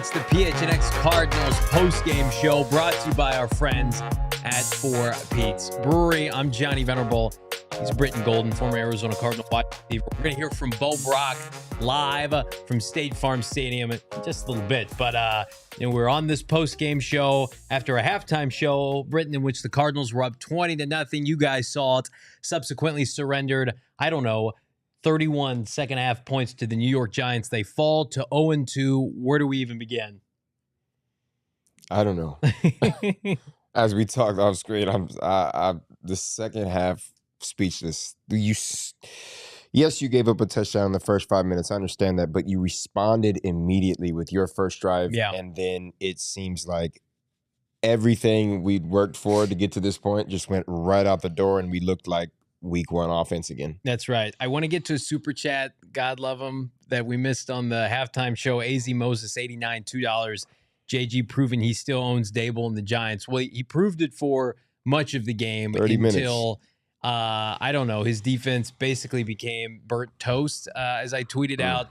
It's the PHNX Cardinals post-game show brought to you by our friends at Four Peaks Brewery. I'm Johnny Venerable. He's Brittan Golden, former Arizona Cardinal wide receiver. We're going to hear from Bo Brack live from State Farm Stadium in just a little bit. But we're on this post-game show after a halftime show, Brittan, in which the Cardinals were up 20-0. You guys saw it. Subsequently surrendered, 31 second-half points to the New York Giants. They fall to 0-2. Where do we even begin? I don't know. As we talked off screen, I'm the second half speechless. Yes, you gave up a touchdown in the first 5 minutes. I understand that, but you responded immediately with your first drive, and then it seems like everything we'd worked for to get to this point just went right out the door, and we looked like week one offense again. That's right. I want to get to a super chat, God love him, that we missed on the halftime show. AZ Moses, 89, $2. JG proving he still owns Dable and the Giants. Well, he proved it for much of the game 30 until, his defense basically became burnt toast, as I tweeted out.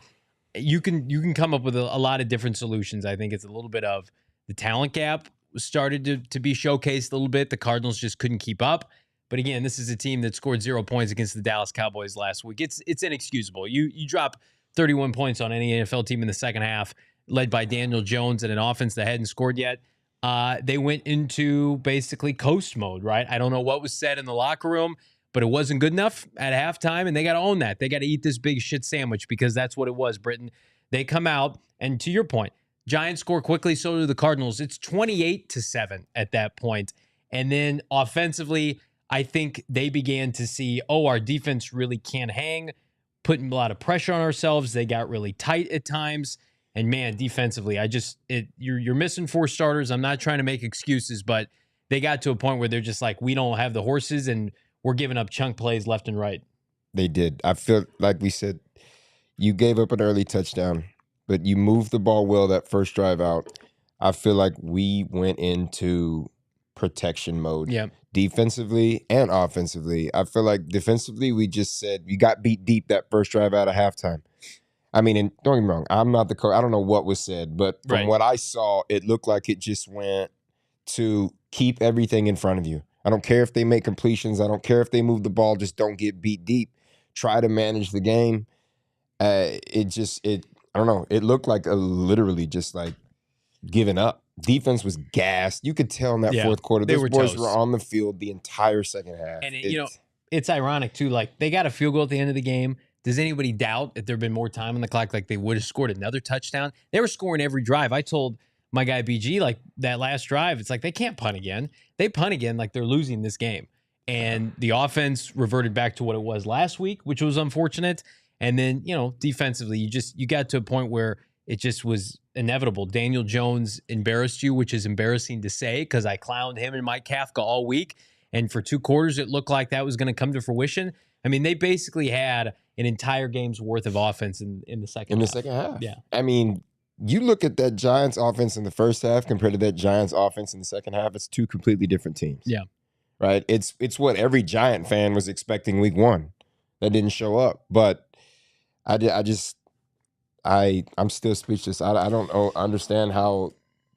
You can come up with a lot of different solutions. I think it's a little bit of the talent gap started to be showcased a little bit. The Cardinals just couldn't keep up. But again, this is a team that scored 0 points against the Dallas Cowboys last week. It's inexcusable. You drop 31 points on any NFL team in the second half, led by Daniel Jones and an offense that hadn't scored yet. They went into basically coast mode, right? I don't know what was said in the locker room, but it wasn't good enough at halftime, and they got to own that. They got to eat this big shit sandwich because that's what it was, Brittan. They come out, and to your point, Giants score quickly, so do the Cardinals. It's 28-7 at that point. And then offensively, I think they began to see, our defense really can't hang, putting a lot of pressure on ourselves. They got really tight at times. And man, defensively, you're missing 4 starters. I'm not trying to make excuses, but they got to a point where they're just like, we don't have the horses, and we're giving up chunk plays left and right. They did. I feel like we said, you gave up an early touchdown, but you moved the ball well that first drive out. I feel like we went into protection mode. Yeah. Defensively and offensively. I feel like defensively, we just said you got beat deep that first drive out of halftime. I mean, and don't get me wrong, I'm not the coach. I don't know what was said, but from what I saw, it looked like it just went to keep everything in front of you. I don't care if they make completions. I don't care if they move the ball. Just don't get beat deep. Try to manage the game. I don't know. It looked like literally just like giving up. Defense was gassed. You could tell in that fourth quarter. Those boys were on the field the entire second half. And, it's ironic, too. Like, they got a field goal at the end of the game. Does anybody doubt that there had been more time on the clock, like they would have scored another touchdown? They were scoring every drive. I told my guy BG, like, that last drive, it's like they can't punt again. They punt again like they're losing this game. And the offense reverted back to what it was last week, which was unfortunate. And then, defensively, you got to a point where it just was inevitable. Daniel Jones embarrassed you, which is embarrassing to say because I clowned him and Mike Kafka all week. And for 2 quarters, it looked like that was going to come to fruition. I mean, they basically had an entire game's worth of offense in the second half. In the second half. Yeah. I mean, you look at that Giants offense in the first half compared to that Giants offense in the second half, it's 2 completely different teams. Yeah. Right? It's what every Giant fan was expecting week 1. That didn't show up. But I'm still speechless. I don't understand how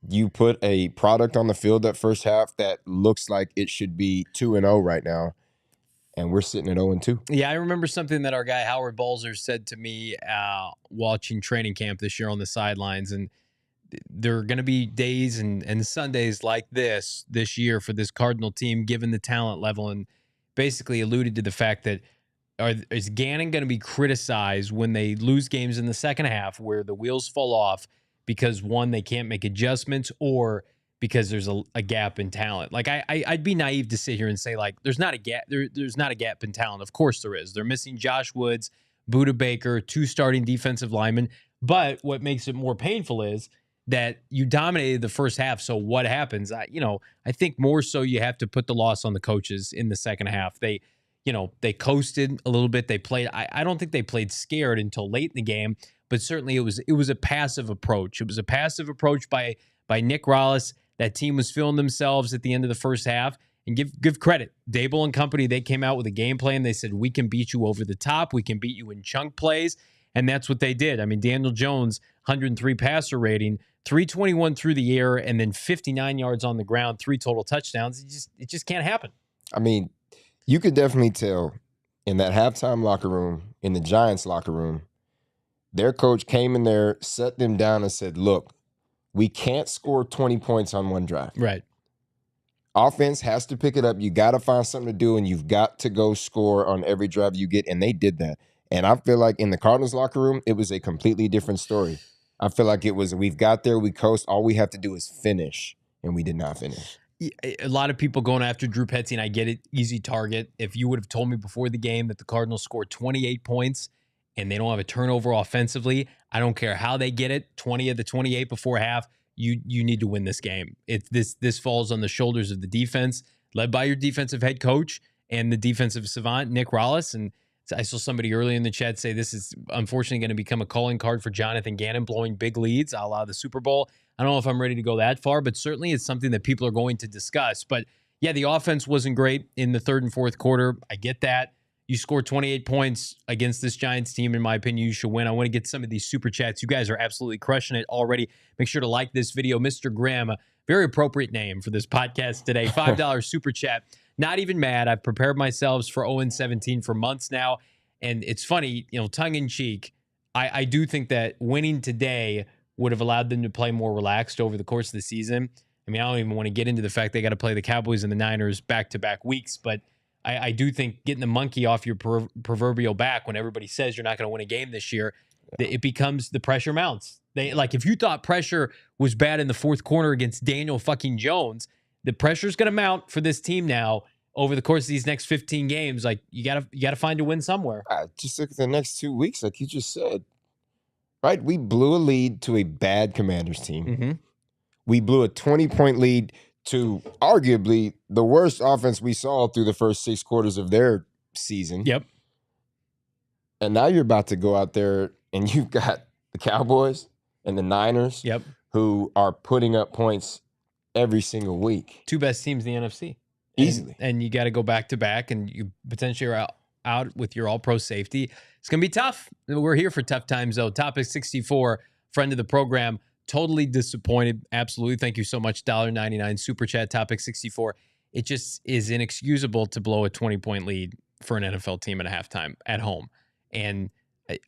you put a product on the field that first half that looks like it should be 2-0 right now, and we're sitting at 0-2. Yeah, I remember something that our guy Howard Balzer said to me watching training camp this year on the sidelines, and there are going to be days and Sundays like this year for this Cardinal team, given the talent level, and basically alluded to the fact that is Gannon going to be criticized when they lose games in the second half where the wheels fall off because, one, they can't make adjustments or because there's a gap in talent? Like, I'd be naive to sit here and say, like, there's not a gap. There's not a gap in talent. Of course there is. They're missing Josh Woods, Budda Baker, 2 starting defensive linemen. But what makes it more painful is that you dominated the first half. So what happens? I think more so you have to put the loss on the coaches in the second half. They coasted a little bit. They played. I don't think they played scared until late in the game, but certainly it was a passive approach. It was a passive approach by Nick Rollis. That team was feeling themselves at the end of the first half. And give credit. Dable and company, they came out with a game plan. They said, we can beat you over the top. We can beat you in chunk plays. And that's what they did. I mean, Daniel Jones, 103 passer rating, 321 through the air and then 59 yards on the ground, 3 total touchdowns. It just can't happen. I mean, you could definitely tell in that halftime locker room, in the Giants locker room, their coach came in there, set them down and said, look, we can't score 20 points on one drive. Right. Offense has to pick it up. You got to find something to do, and you've got to go score on every drive you get, and they did that. And I feel like in the Cardinals locker room, it was a completely different story. I feel like it was, we've got there, we coast, all we have to do is finish, and we did not finish. A lot of people going after Drew Petzing, and I get it, easy target. If you would have told me before the game that the Cardinals scored 28 points and they don't have a turnover offensively, I don't care how they get it, 20 of the 28 before half, you need to win this game. This falls on the shoulders of the defense, led by your defensive head coach and the defensive savant, Nick Rollis. And I saw somebody early in the chat say this is unfortunately going to become a calling card for Jonathan Gannon, blowing big leads a la the Super Bowl. I don't know if I'm ready to go that far, but certainly it's something that people are going to discuss. But yeah, the offense wasn't great in the third and fourth quarter. I get that. You scored 28 points against this Giants team. In my opinion, you should win. I want to get some of these super chats. You guys are absolutely crushing it already. Make sure to like this video. Mr. Graham, a very appropriate name for this podcast today. $5 super chat. Not even mad. I've prepared myself for 0-17 for months now. And it's funny, tongue in cheek, I do think that winning today would have allowed them to play more relaxed over the course of the season. I mean, I don't even want to get into the fact they got to play the Cowboys and the Niners back-to-back weeks, but I do think getting the monkey off your proverbial back when everybody says you're not going to win a game this year, it becomes the pressure mounts. If you thought pressure was bad in the fourth quarter against Daniel fucking Jones, the pressure's going to mount for this team now over the course of these next 15 games. Like, you gotta find a win somewhere. Just look at the next 2 weeks, like you just said. Right? We blew a lead to a bad Commanders team. Mm-hmm. We blew a 20-point lead to arguably the worst offense we saw through the first 6 quarters of their season. Yep. And now you're about to go out there and you've got the Cowboys and the Niners, yep, who are putting up points every single week. 2 best teams in the NFC. Easily. And you got to go back-to-back, and you potentially are out with your all-pro safety. It's going to be tough. We're here for tough times, though. Topic 64, friend of the program, totally disappointed. Absolutely. Thank you so much. $1.99 super chat, topic 64. It just is inexcusable to blow a 20-point lead for an NFL team at a halftime at home. And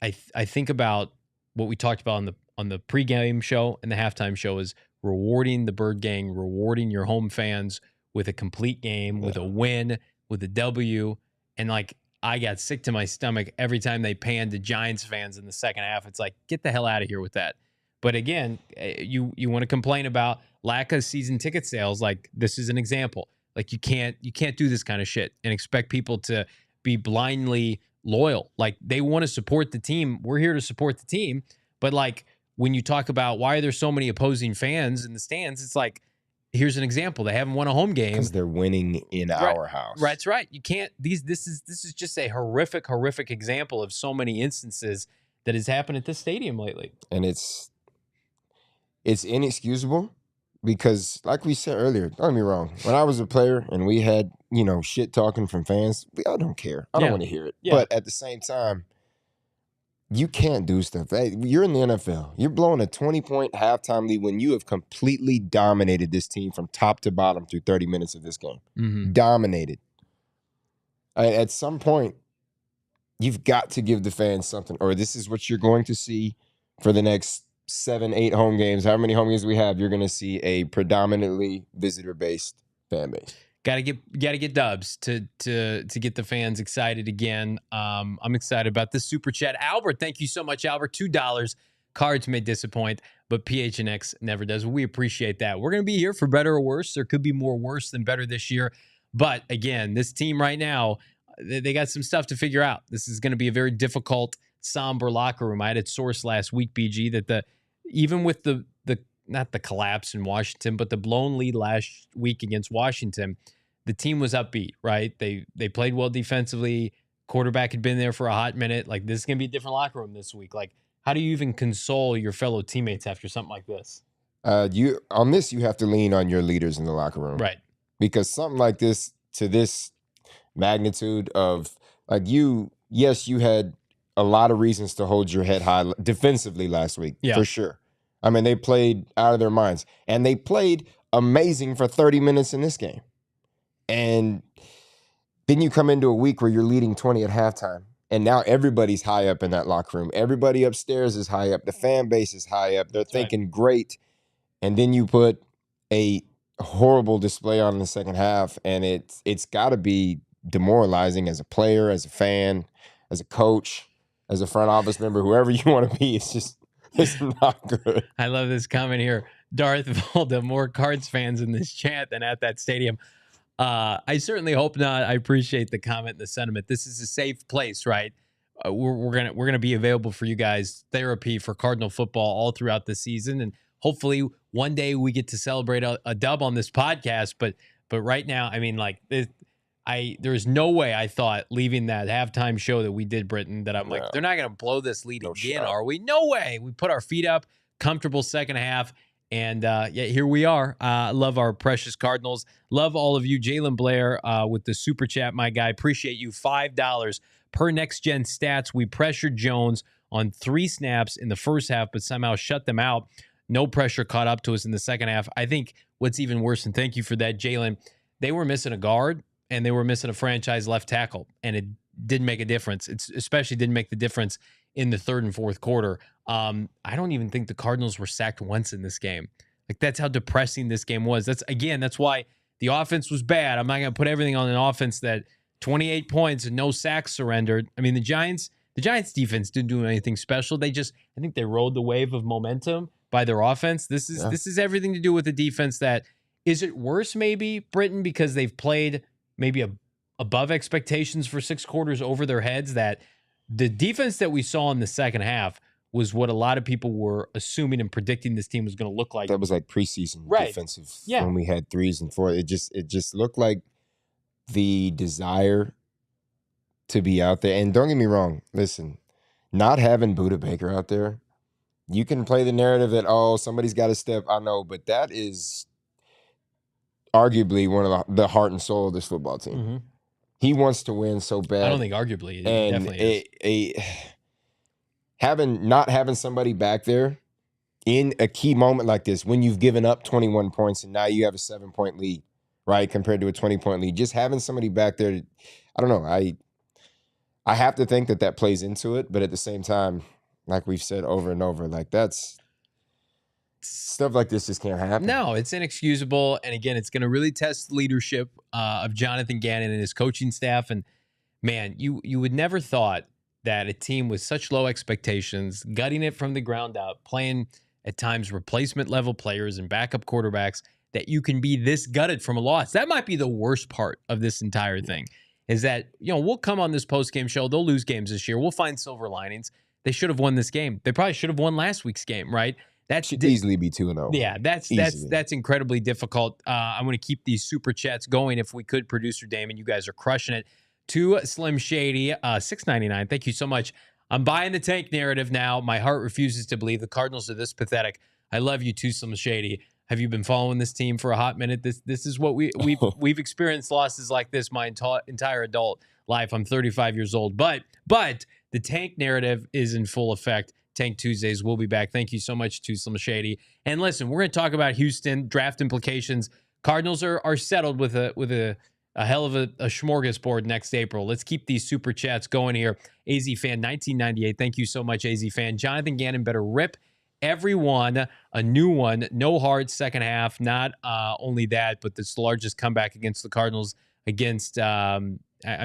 I think about what we talked about on the pregame show and the halftime show is rewarding the Bird Gang, rewarding your home fans with a complete game, with a win, with a W. And I got sick to my stomach every time they panned to Giants fans in the second half. It's like, get the hell out of here with that. But again, you want to complain about lack of season ticket sales. Like, this is an example. Like, you can't do this kind of shit and expect people to be blindly loyal. Like, they want to support the team. We're here to support the team. But when you talk about why are there so many opposing fans in the stands, it's like, here's an example. They haven't won a home game because they're winning in our house. Right, that's right. You can't. This is just a horrific example of so many instances that has happened at this stadium lately. And it's inexcusable because, like we said earlier, don't get me wrong. When I was a player and we had shit talking from fans, I don't care. I don't want to hear it. Yeah. But at the same time, you can't do stuff. Hey, you're in the NFL. You're blowing a 20-point halftime lead when you have completely dominated this team from top to bottom through 30 minutes of this game. Mm-hmm. Dominated. At some point, you've got to give the fans something, or this is what you're going to see for the next 7-8 home games. However many home games we have, you're going to see a predominantly visitor-based fan base. Gotta get dubs to get the fans excited again. I'm excited about this super chat. Albert, thank you so much, Albert. $2. Cards may disappoint, but PHNX never does. We appreciate that. We're gonna be here for better or worse. There could be more worse than better this year. But again, this team right now, they got some stuff to figure out. This is gonna be a very difficult, somber locker room. I had it sourced last week, BG, that even with the not the collapse in Washington, but the blown lead last week against Washington, the team was upbeat, right? They played well defensively. Quarterback had been there for a hot minute. Like, this is going to be a different locker room this week. Like, how do you even console your fellow teammates after something like this? You have to lean on your leaders in the locker room. Right. Because something like this, to this magnitude of, yes, you had a lot of reasons to hold your head high defensively last week, for sure. I mean, they played out of their minds. And they played amazing for 30 minutes in this game. And then you come into a week where you're leading 20 at halftime. And now everybody's high up in that locker room. Everybody upstairs is high up. The fan base is high up. They're thinking great. And then you put a horrible display on in the second half. And it's got to be demoralizing as a player, as a fan, as a coach, as a front office member, whoever you want to be. It's not good. I love this comment here. Darth Volda, more Cards fans in this chat than at that stadium. I certainly hope not. I appreciate the comment and the sentiment. This is a safe place, right? We're gonna be available for you guys, therapy for Cardinal football all throughout the season, and hopefully one day we get to celebrate a dub on this podcast. But right now, I mean, like there's no way I thought leaving that halftime show that we did, Brittan, that I'm like, they're not gonna blow this lead again, are we? No way. We put our feet up, comfortable second half. And yeah, here we are. Love our precious Cardinals. Love all of you. Jalen Blair with the super chat, my guy. Appreciate you. $5 per next gen stats. We pressured Jones on 3 snaps in the first half, but somehow shut them out. No pressure caught up to us in the second half. I think what's even worse, and thank you for that, Jalen, they were missing a guard and they were missing a franchise left tackle, and it didn't make a difference. It especially didn't make the difference in the third and fourth quarter. I don't even think the Cardinals were sacked once in this game. Like, that's how depressing this game was. That's why the offense was bad. I'm not going to put everything on an offense that 28 points and no sacks surrendered. I mean, the Giants defense didn't do anything special. I think they rode the wave of momentum by their offense. This is everything to do with the defense. That is it worse maybe, Brittan, because they've played maybe above expectations for 6 quarters over their heads, that the defense that we saw in the second half was what a lot of people were assuming and predicting this team was going to look like. That was like preseason defensive when we had 3s and 4s. It just looked like the desire to be out there. And don't get me wrong, listen, not having Budda Baker out there, you can play the narrative that, oh, somebody's got to step. I know, but that is arguably one of the heart and soul of this football team. Mm-hmm. He wants to win so bad. I don't think arguably. It definitely is. Not having somebody back there in a key moment like this, when you've given up 21 points and now you have a 7-point lead, right, compared to a 20-point lead, just having somebody back there, I don't know. I have to think that plays into it, but at the same time, like we've said over and over, like that's stuff like this just can't happen. No, it's inexcusable. And again, it's going to really test the leadership of Jonathan Gannon and his coaching staff. And man, you would never thought that a team with such low expectations, gutting it from the ground up, playing at times replacement level players and backup quarterbacks, that you can be this gutted from a loss. That might be the worst part of this entire thing, is that, we'll come on this post-game show. They'll lose games this year. We'll find silver linings. They should have won this game. They probably should have won last week's game, right? That should easily be 2-0. Yeah, that's incredibly difficult. I'm going to keep these super chats going if we could, producer Damon. You guys are crushing it. To Slim Shady, $6.99. Thank you so much. I'm buying the tank narrative now. My heart refuses to believe the Cardinals are this pathetic. I love you too, Slim Shady. Have you been following this team for a hot minute? This is what we've experienced losses like this my entire adult life. I'm 35 years old, but the tank narrative is in full effect. Tank Tuesdays will be back. Thank you so much to Slim Shady. And listen, we're going to talk about Houston draft implications. Cardinals are settled with a hell of a smorgasbord next April. Let's keep these super chats going here. AZ Fan 1998. Thank you so much, AZ Fan. Jonathan Gannon better rip everyone a new one. No heart second half. Not only that, but this largest comeback against the Cardinals against, I'm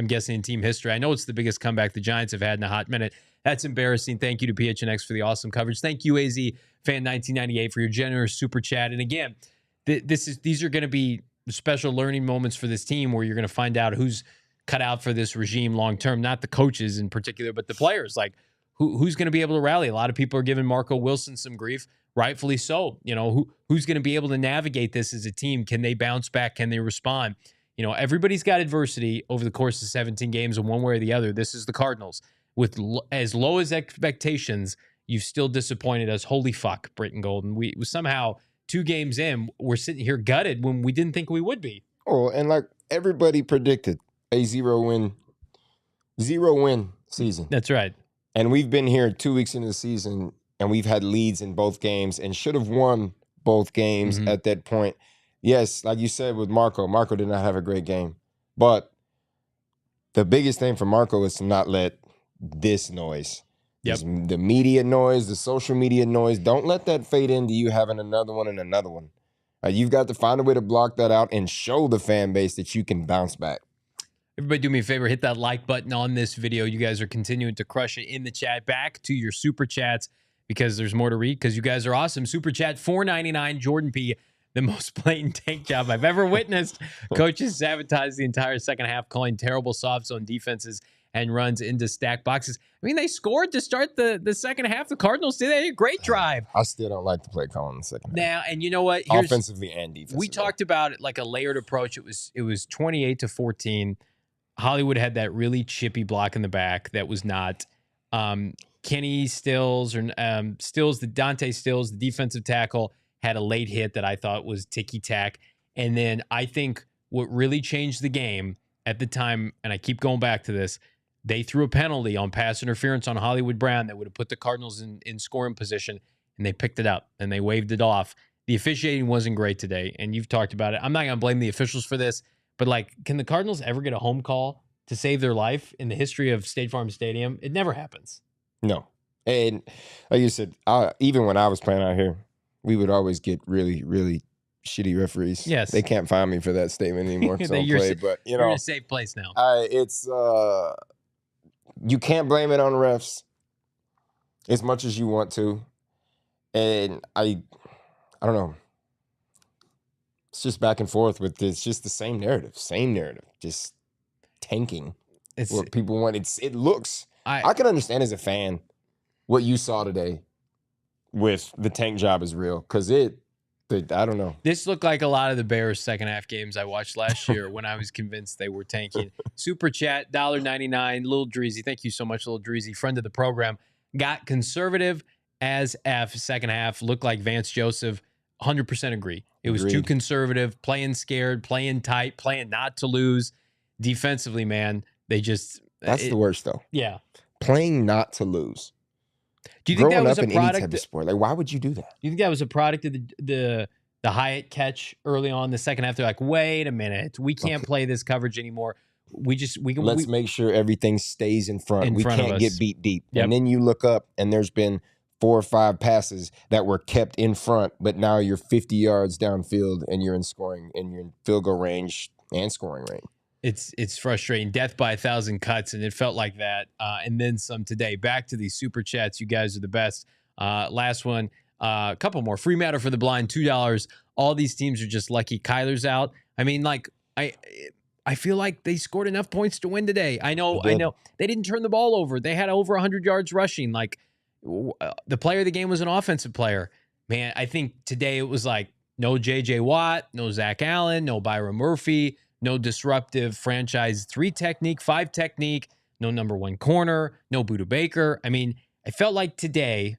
guessing, in team history. I know it's the biggest comeback the Giants have had in a hot minute. That's embarrassing. Thank you to PHNX for the awesome coverage. Thank you, AZ Fan 1998, for your generous super chat. And again, these are going to be special learning moments for this team, where you're going to find out who's cut out for this regime long term. Not the coaches in particular, but the players. Like, who's going to be able to rally? A lot of people are giving Marco Wilson some grief, rightfully so. Who's going to be able to navigate this as a team? Can they bounce back? Can they respond? Everybody's got adversity over the course of 17 games, and one way or the other. This is the Cardinals. With as low as expectations, you've still disappointed us. Holy fuck, Brittan Golden. We somehow, 2 games in, we're sitting here gutted when we didn't think we would be. Oh, and like everybody predicted, a 0-win season. That's right. And we've been here 2 weeks into the season, and we've had leads in both games and should have won both games at that point. Yes, like you said with Marco did not have a great game. But the biggest thing for Marco is to not let this noise, the media noise, the social media noise, don't let that fade into you having another one and another one. You've got to find a way to block that out and show the fan base that you can bounce back. Everybody do me a favor, hit that like button on this video. You guys are continuing to crush it in the chat. Back to your super chats because there's more to read because you guys are awesome. Super chat $4.99, Jordan P., the most blatant tank job I've ever witnessed. Coaches sabotaged the entire second half, calling terrible soft zone defenses and runs into stack boxes. I mean, they scored to start the second half. The Cardinals did a great drive. I still don't like the play call in the second half. Now, and you know what? Offensively and defensively. We talked about it like a layered approach. It was 28-14. Hollywood had that really chippy block in the back that was not Kenny Stills or Dante Stills, the defensive tackle, had a late hit that I thought was ticky-tack. And then I think what really changed the game at the time, and I keep going back to this, they threw a penalty on pass interference on Hollywood Brown that would have put the Cardinals in scoring position, and they picked it up, and they waved it off. The officiating wasn't great today, and you've talked about it. I'm not going to blame the officials for this, but, like, can the Cardinals ever get a home call to save their life in the history of State Farm Stadium? It never happens. No. And like you said, even when I was playing out here, we would always get really, really shitty referees. Yes. They can't find me for that statement anymore. So but, you know, you're in a safe place now. It's you can't blame it on the refs as much as you want to. And I don't know. It's just back and forth with this. It's just the same narrative. Just tanking. It's what people want. It looks. I can understand as a fan what you saw today with the tank job is real because I don't know. This looked like a lot of the Bears second half games I watched last year when I was convinced they were tanking. Super chat $1.99. Little Dreezy, thank you so much, Little Dreezy, friend of the program. Got conservative as F second half. Looked like Vance Joseph. 100% agree. It was too conservative, playing scared, playing tight, playing not to lose. Defensively, man, they just... That's the worst, though. Yeah. Playing not to lose. Do you think that was a product... any type of sport, like, why would you do that? Do you think that was a product of the Hyatt catch early on in the second half? They're like, wait a minute. We can't play this coverage anymore. Let's make sure everything stays in front. We can't get beat deep. Yep. And then you look up, and there's been 4 or 5 passes that were kept in front, but now you're 50 yards downfield and you're in field goal range and scoring range. It's frustrating. Death by 1,000 cuts, and it felt like that. And then some today. Back to these super chats. You guys are the best. Last one. A couple more. Free matter for the blind, $2. All these teams are just lucky Kyler's out. I mean, like, I feel like they scored enough points to win today. I know. They didn't turn the ball over. They had over 100 yards rushing. Like, the player of the game was an offensive player. Man, I think today it was like no J.J. Watt, no Zach Allen, no Byron Murphy, no disruptive franchise 3 technique, 5 technique, no number 1 corner, no Budda Baker. I mean, I felt like today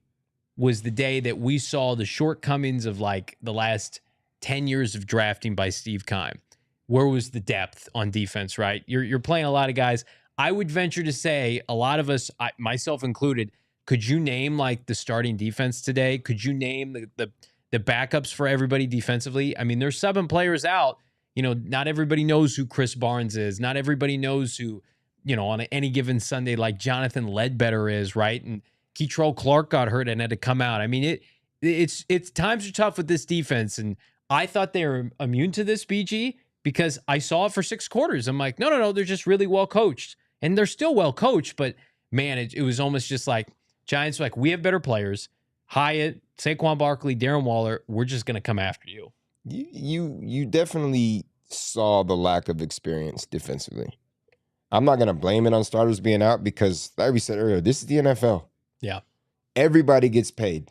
was the day that we saw the shortcomings of like the last 10 years of drafting by Steve Keim. Where was the depth on defense, right? You're playing a lot of guys. I would venture to say a lot of us, myself included, could you name like the starting defense today? Could you name the backups for everybody defensively? I mean, there's 7 players out. You know, not everybody knows who Chris Barnes is. Not everybody knows who, you know, on any given Sunday, like Jonathan Ledbetter is, right? And Keitrell Clark got hurt and had to come out. I mean, it's times are tough with this defense. And I thought they were immune to this, BG, because I saw it for 6 quarters. I'm like, no, they're just really well coached. And they're still well coached, but man, it was almost just like Giants were like, we have better players. Hyatt, Saquon Barkley, Darren Waller, we're just going to come after you. You definitely saw the lack of experience defensively. I'm not going to blame it on starters being out because, like we said earlier, this is the NFL. Yeah. Everybody gets paid,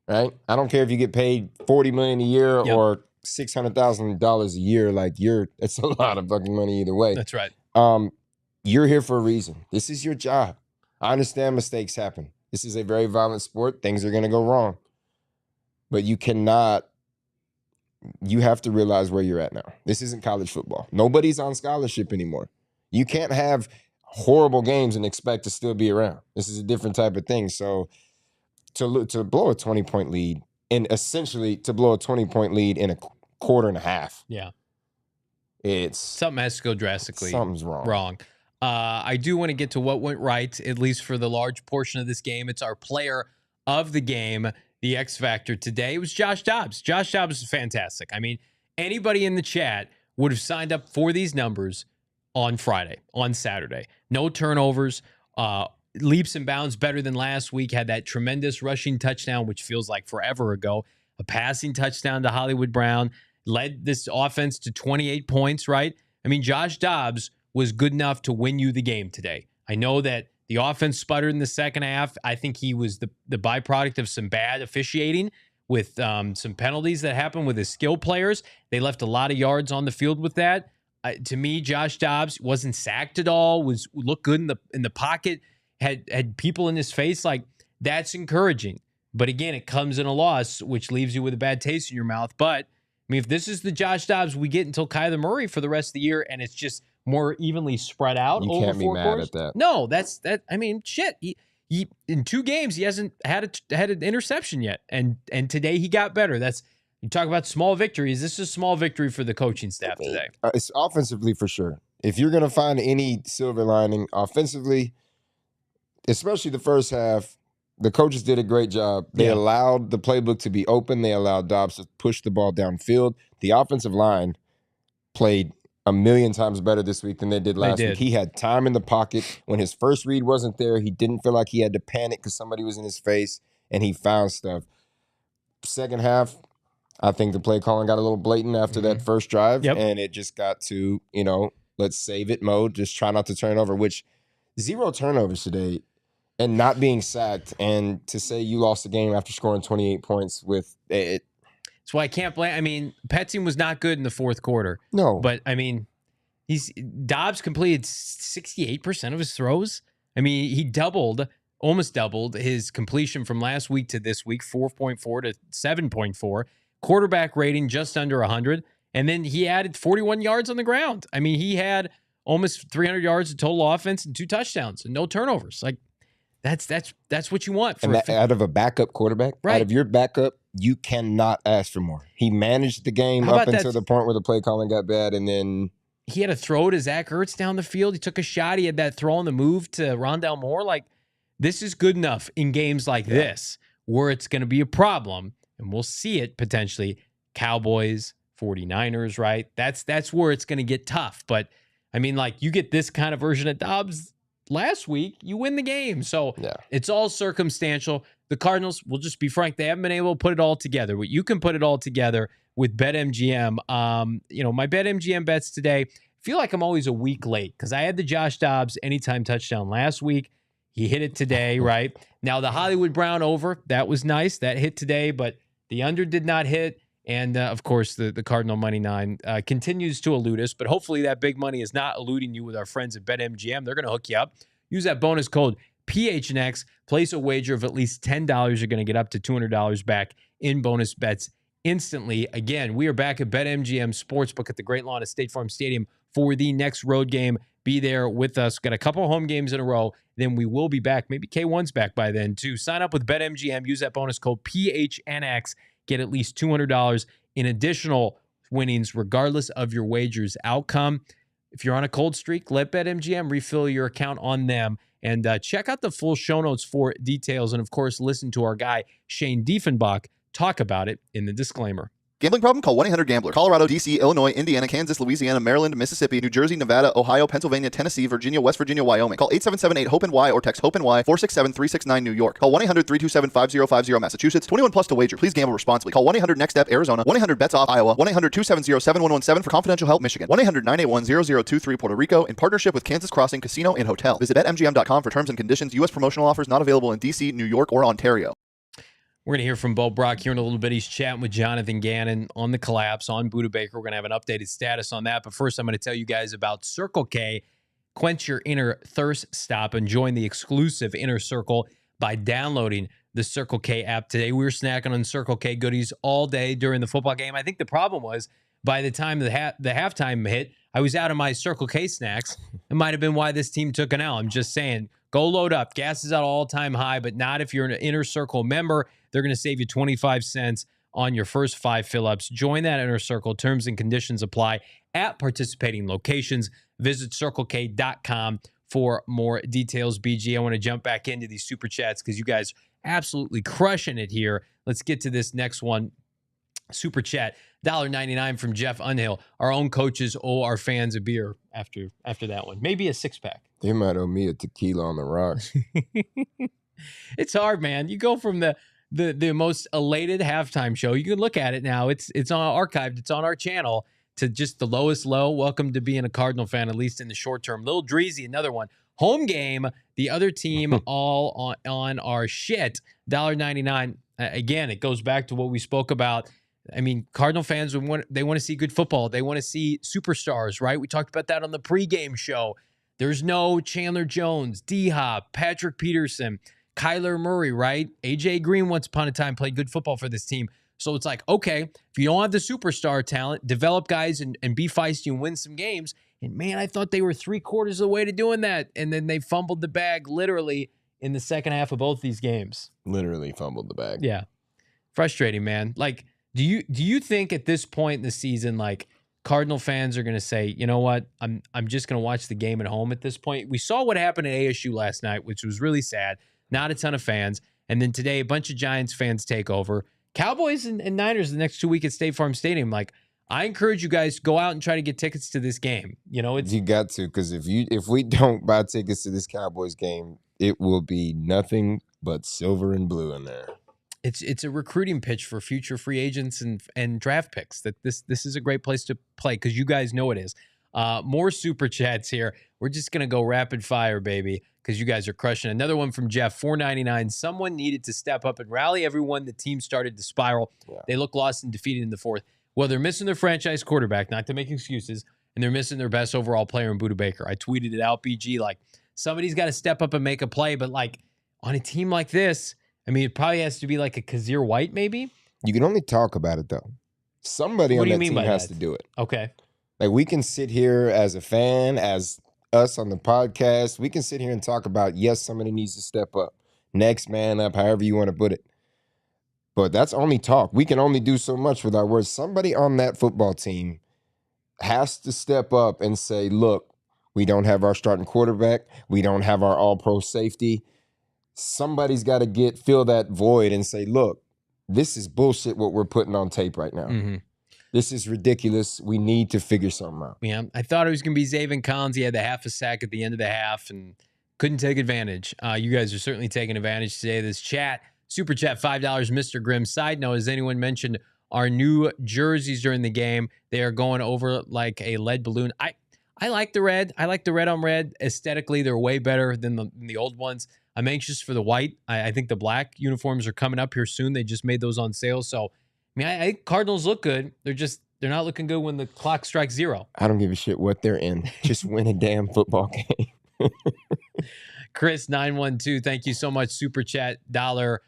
right? I don't care if you get paid $40 million a year or $600,000 a year. Like it's a lot of fucking money either way. That's right. You're here for a reason. This is your job. I understand mistakes happen. This is a very violent sport. Things are going to go wrong. But you have to realize where you're at now. This isn't college football. Nobody's on scholarship anymore. You can't have horrible games and expect to still be around. This is a different type of thing. So to blow a 20-point lead, and essentially to blow a 20-point lead in a quarter and a half. Yeah. It's something has to go drastically something's wrong. I do want to get to what went right, at least for the large portion of this game. It's our player of the game, the X Factor today. It was Josh Dobbs. Josh Dobbs is fantastic. I mean, anybody in the chat would have signed up for these numbers on Friday, on Saturday. No turnovers, leaps and bounds better than last week. Had that tremendous rushing touchdown, which feels like forever ago. A passing touchdown to Hollywood Brown. Led this offense to 28 points, right? I mean, Josh Dobbs was good enough to win you the game today. I know that the offense sputtered in the second half. I think he was the byproduct of some bad officiating with some penalties that happened with his skill players. They left a lot of yards on the field with that. To me, Josh Dobbs wasn't sacked at all, looked good in the pocket, had people in his face. Like, that's encouraging. But again, it comes in a loss, which leaves you with a bad taste in your mouth. But I mean, if this is the Josh Dobbs we get until Kyler Murray for the rest of the year, and it's just more evenly spread out You over can't be four mad quarters, at that. No, that's that. I mean, shit. He in 2 games he hasn't had an interception yet, and today he got better. That's, you talk about small victories. This is a small victory for the coaching staff today. It's offensively for sure. If you're gonna find any silver lining offensively, especially the first half, the coaches did a great job. They allowed the playbook to be open. They allowed Dobbs to push the ball downfield. The offensive line played a million times better this week than they did last week. He had time in the pocket. When his first read wasn't there, he didn't feel like he had to panic because somebody was in his face, and he found stuff. Second half, I think the play calling got a little blatant after that first drive, and it just got to, let's save it mode. Just try not to turn over, which 0 turnovers today. And not being sacked, and to say you lost the game after scoring 28 points with it. That's why I can't blame. I mean, Petting was not good in the fourth quarter. No. But, I mean, Dobbs completed 68% of his throws. I mean, he almost doubled his completion from last week to this week, 4.4 to 7.4. Quarterback rating just under 100. And then he added 41 yards on the ground. I mean, he had almost 300 yards of total offense and 2 touchdowns and no turnovers. Like, That's what you want. Out of a backup quarterback, out of your backup, you cannot ask for more. He managed the game up until the point where the play calling got bad, and then he had a throw to Zach Ertz down the field. He took a shot. He had that throw on the move to Rondale Moore. Like, this is good enough in games like this where it's going to be a problem, and we'll see it potentially. Cowboys, 49ers, right? That's where it's going to get tough. But, I mean, like, you get this kind of version of Dobbs last week, you win the game. So it's all circumstantial. The Cardinals, we'll just be frank, they haven't been able to put it all together. But you can put it all together with BetMGM. My BetMGM bets today, I feel like I'm always a week late because I had the Josh Dobbs anytime touchdown last week. He hit it today, right? Now, the Hollywood Brown over, that was nice. That hit today, but the under did not hit. And, of course, the Cardinal money line continues to elude us. But hopefully that big money is not eluding you with our friends at BetMGM. They're going to hook you up. Use that bonus code PHNX. Place a wager of at least $10. You're going to get up to $200 back in bonus bets instantly. Again, we are back at BetMGM Sportsbook at the Great Lawn at State Farm Stadium for the next road game. Be there with us. Got a couple of home games in a row. Then we will be back. Maybe K1's back by then, too. Sign up with BetMGM. Use that bonus code PHNX. Get at least $200 in additional winnings, regardless of your wager's outcome. If you're on a cold streak, let BetMGM refill your account on them. And check out the full show notes for details. And, of course, listen to our guy, Shane Diefenbach, talk about it in the disclaimer. Gambling problem? Call 1-800-GAMBLER. Colorado, D.C., Illinois, Indiana, Kansas, Louisiana, Maryland, Mississippi, New Jersey, Nevada, Ohio, Pennsylvania, Tennessee, Virginia, West Virginia, Wyoming. Call 877-8-HOPE-NY or text HOPE-NY 467-369 New York. Call 1-800-327-5050 Massachusetts. 21 plus to wager. Please gamble responsibly. Call 1-800-NEXT-STEP Arizona. 1-800-BETS-OFF Iowa. 1-800-270-7117 for confidential help Michigan. 1-800-981-0023 Puerto Rico in partnership with Kansas Crossing Casino and Hotel. Visit BetMGM.com for terms and conditions. U.S. promotional offers not available in D.C., New York, or Ontario. We're going to hear from Bo Brack here in a little bit. He's chatting with Jonathan Gannon on the collapse, on Budda Baker. We're going to have an updated status on that. But first, I'm going to tell you guys about Circle K. Quench your inner thirst stop and join the exclusive Inner Circle by downloading the Circle K app today. We were snacking on Circle K goodies all day during the football game. I think the problem was by the time the halftime hit, I was out of my Circle K snacks. It might have been why this team took an L. I'm just saying, Go load up. Gas is at all-time high, but not if you're an Inner Circle member. They're going to save you 25 cents on your first 5 fill-ups. Join that Inner Circle. Terms and conditions apply at participating locations. Visit CircleK.com for more details. BG, I want to jump back into these super chats because you guys are absolutely crushing it here. Let's get to this next one. Super chat, $1.99 from Jeff Unhill. Our own coaches owe our fans a beer after that one. Maybe a 6-pack. They might owe me a tequila on the rocks. It's hard, man. You go from the most elated halftime show. You can look at it now. It's on archived. It's on our channel. To just the lowest low. Welcome to being a Cardinal fan, at least in the short term. Lil Dreezy, another one. Home game. The other team all on our shit. $1.99. Again, it goes back to what we spoke about. I mean, Cardinal fans, they want to see good football. They want to see superstars, right? We talked about that on the pregame show. There's no Chandler Jones, D-Hop, Patrick Peterson, Kyler Murray, right? A.J. Green once upon a time played good football for this team. So it's like, okay, if you don't have the superstar talent, develop guys and be feisty and win some games. And, man, I thought they were 3/4 of the way to doing that. And then they fumbled the bag literally in the second half of both these games. Literally fumbled the bag. Yeah. Frustrating, man. Like, do you think at this point in the season, like, Cardinal fans are going to say, you know what, I'm just going to watch the game at home at this point? We saw what happened at ASU last night, which was really sad. Not a ton of fans. And then today, a bunch of Giants fans take over. Cowboys and Niners the next 2 weeks at State Farm Stadium. Like, I encourage you guys, go out and try to get tickets to this game. You know, you got to, because if we don't buy tickets to this Cowboys game, it will be nothing but silver and blue in there. It's a recruiting pitch for future free agents and draft picks. That this is a great place to play because you guys know it is. More super chats here. We're just gonna go rapid fire, baby, because you guys are crushing. Another one from Jeff, $4.99. Someone needed to step up and rally everyone. The team started to spiral. Yeah. They look lost and defeated in the fourth. Well, they're missing their franchise quarterback, not to make excuses, and they're missing their best overall player in Budda Baker. I tweeted it out, BG, like, somebody's got to step up and make a play, but, like, on a team like this, I mean, it probably has to be like a Kazir White, maybe? You can only talk about it, though. Somebody on that team has to do it. Okay. Like, we can sit here as a fan, as us on the podcast, we can sit here and talk about, yes, somebody needs to step up. Next man up, however you want to put it. But that's only talk. We can only do so much with our words. Somebody on that football team has to step up and say, look, we don't have our starting quarterback. We don't have our all-pro safety. Somebody's got to fill that void and say, look, this is bullshit what we're putting on tape right now. Mm-hmm. This is ridiculous. We need to figure something out. Yeah, I thought it was going to be Zaven Collins. He had the half a sack at the end of the half and couldn't take advantage. You guys are certainly taking advantage today of this chat. Super chat, $5, Mr. Grimm. Side note, has anyone mentioned our new jerseys during the game? They are going over like a lead balloon. I like the red. I like the red on red. Aesthetically, they're way better than the old ones. I'm anxious for the white. I think the black uniforms are coming up here soon. They just made those on sale. So, I mean, I think Cardinals look good. They're not looking good when the clock strikes 0. I don't give a shit what they're in. Just win a damn football game. Chris 912, thank you so much. Super chat, $1,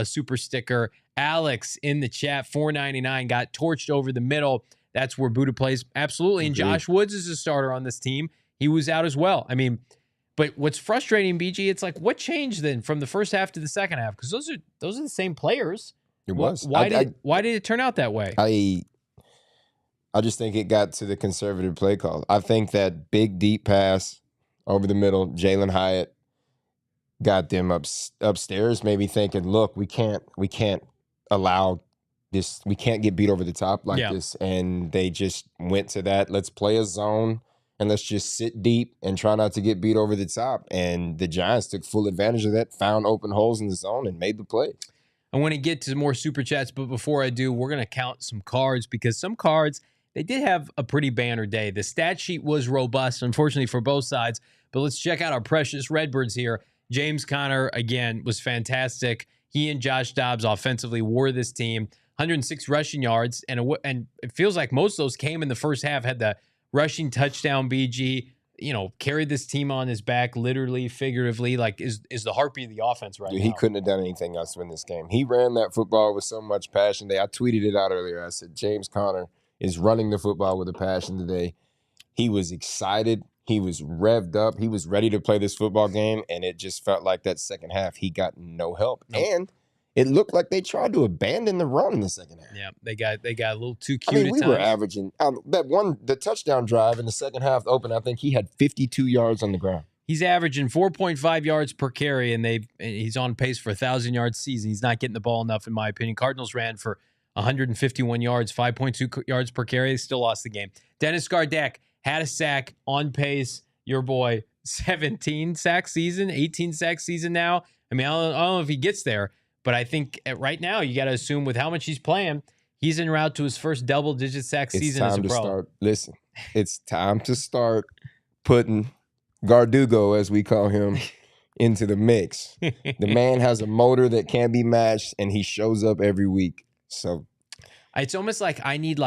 super sticker. Alex in the chat, $4.99, got torched over the middle. That's where Budda plays. Absolutely. And Josh Woods is a starter on this team. He was out as well. I mean, but what's frustrating, BG, it's like, what changed then from the first half to the second half? Because those are the same players. It was. Why did it turn out that way? I just think it got to the conservative play call. I think that big deep pass over the middle, Jalen Hyatt got them upstairs, maybe thinking, look, we can't allow this, we can't get beat over the top like this. And they just went to that, let's play a zone and let's just sit deep and try not to get beat over the top. And the Giants took full advantage of that, found open holes in the zone and made the play. I want to get to more super chats, but before I do, we're going to count some cards because some cards, they did have a pretty banner day. The stat sheet was robust, unfortunately, for both sides. But let's check out our precious Redbirds here. James Conner, again, was fantastic. He and Josh Dobbs offensively wore this team. 106 rushing yards, and it feels like most of those came in the first half. Had the rushing touchdown, BG, carried this team on his back, literally, figuratively, like is the heartbeat of the offense right now. He couldn't have done anything else to win this game. He ran that football with so much passion. I tweeted it out earlier. I said, James Conner is running the football with a passion today. He was excited. He was revved up. He was ready to play this football game, and it just felt like that second half he got no help. Nope. And it looked like they tried to abandon the run in the second half. Yeah, they got a little too cute. I mean, we were averaging the touchdown drive in the second half open. I think he had 52 yards on the ground. He's averaging 4.5 yards per carry, and he's on pace for a 1,000-yard season. He's not getting the ball enough, in my opinion. Cardinals ran for 151 yards, 5.2 yards per carry. They still lost the game. Dennis Gardeck had a sack, on pace. Your boy, 17 sack season, 18 sack season now. I mean, I don't know if he gets there, but I think right now you got to assume with how much he's playing, he's en route to his first double-digit sack season as a pro. It's time to start putting Gardugo, as we call him, into the mix. The man has a motor that can't be matched, and he shows up every week. So it's almost like I need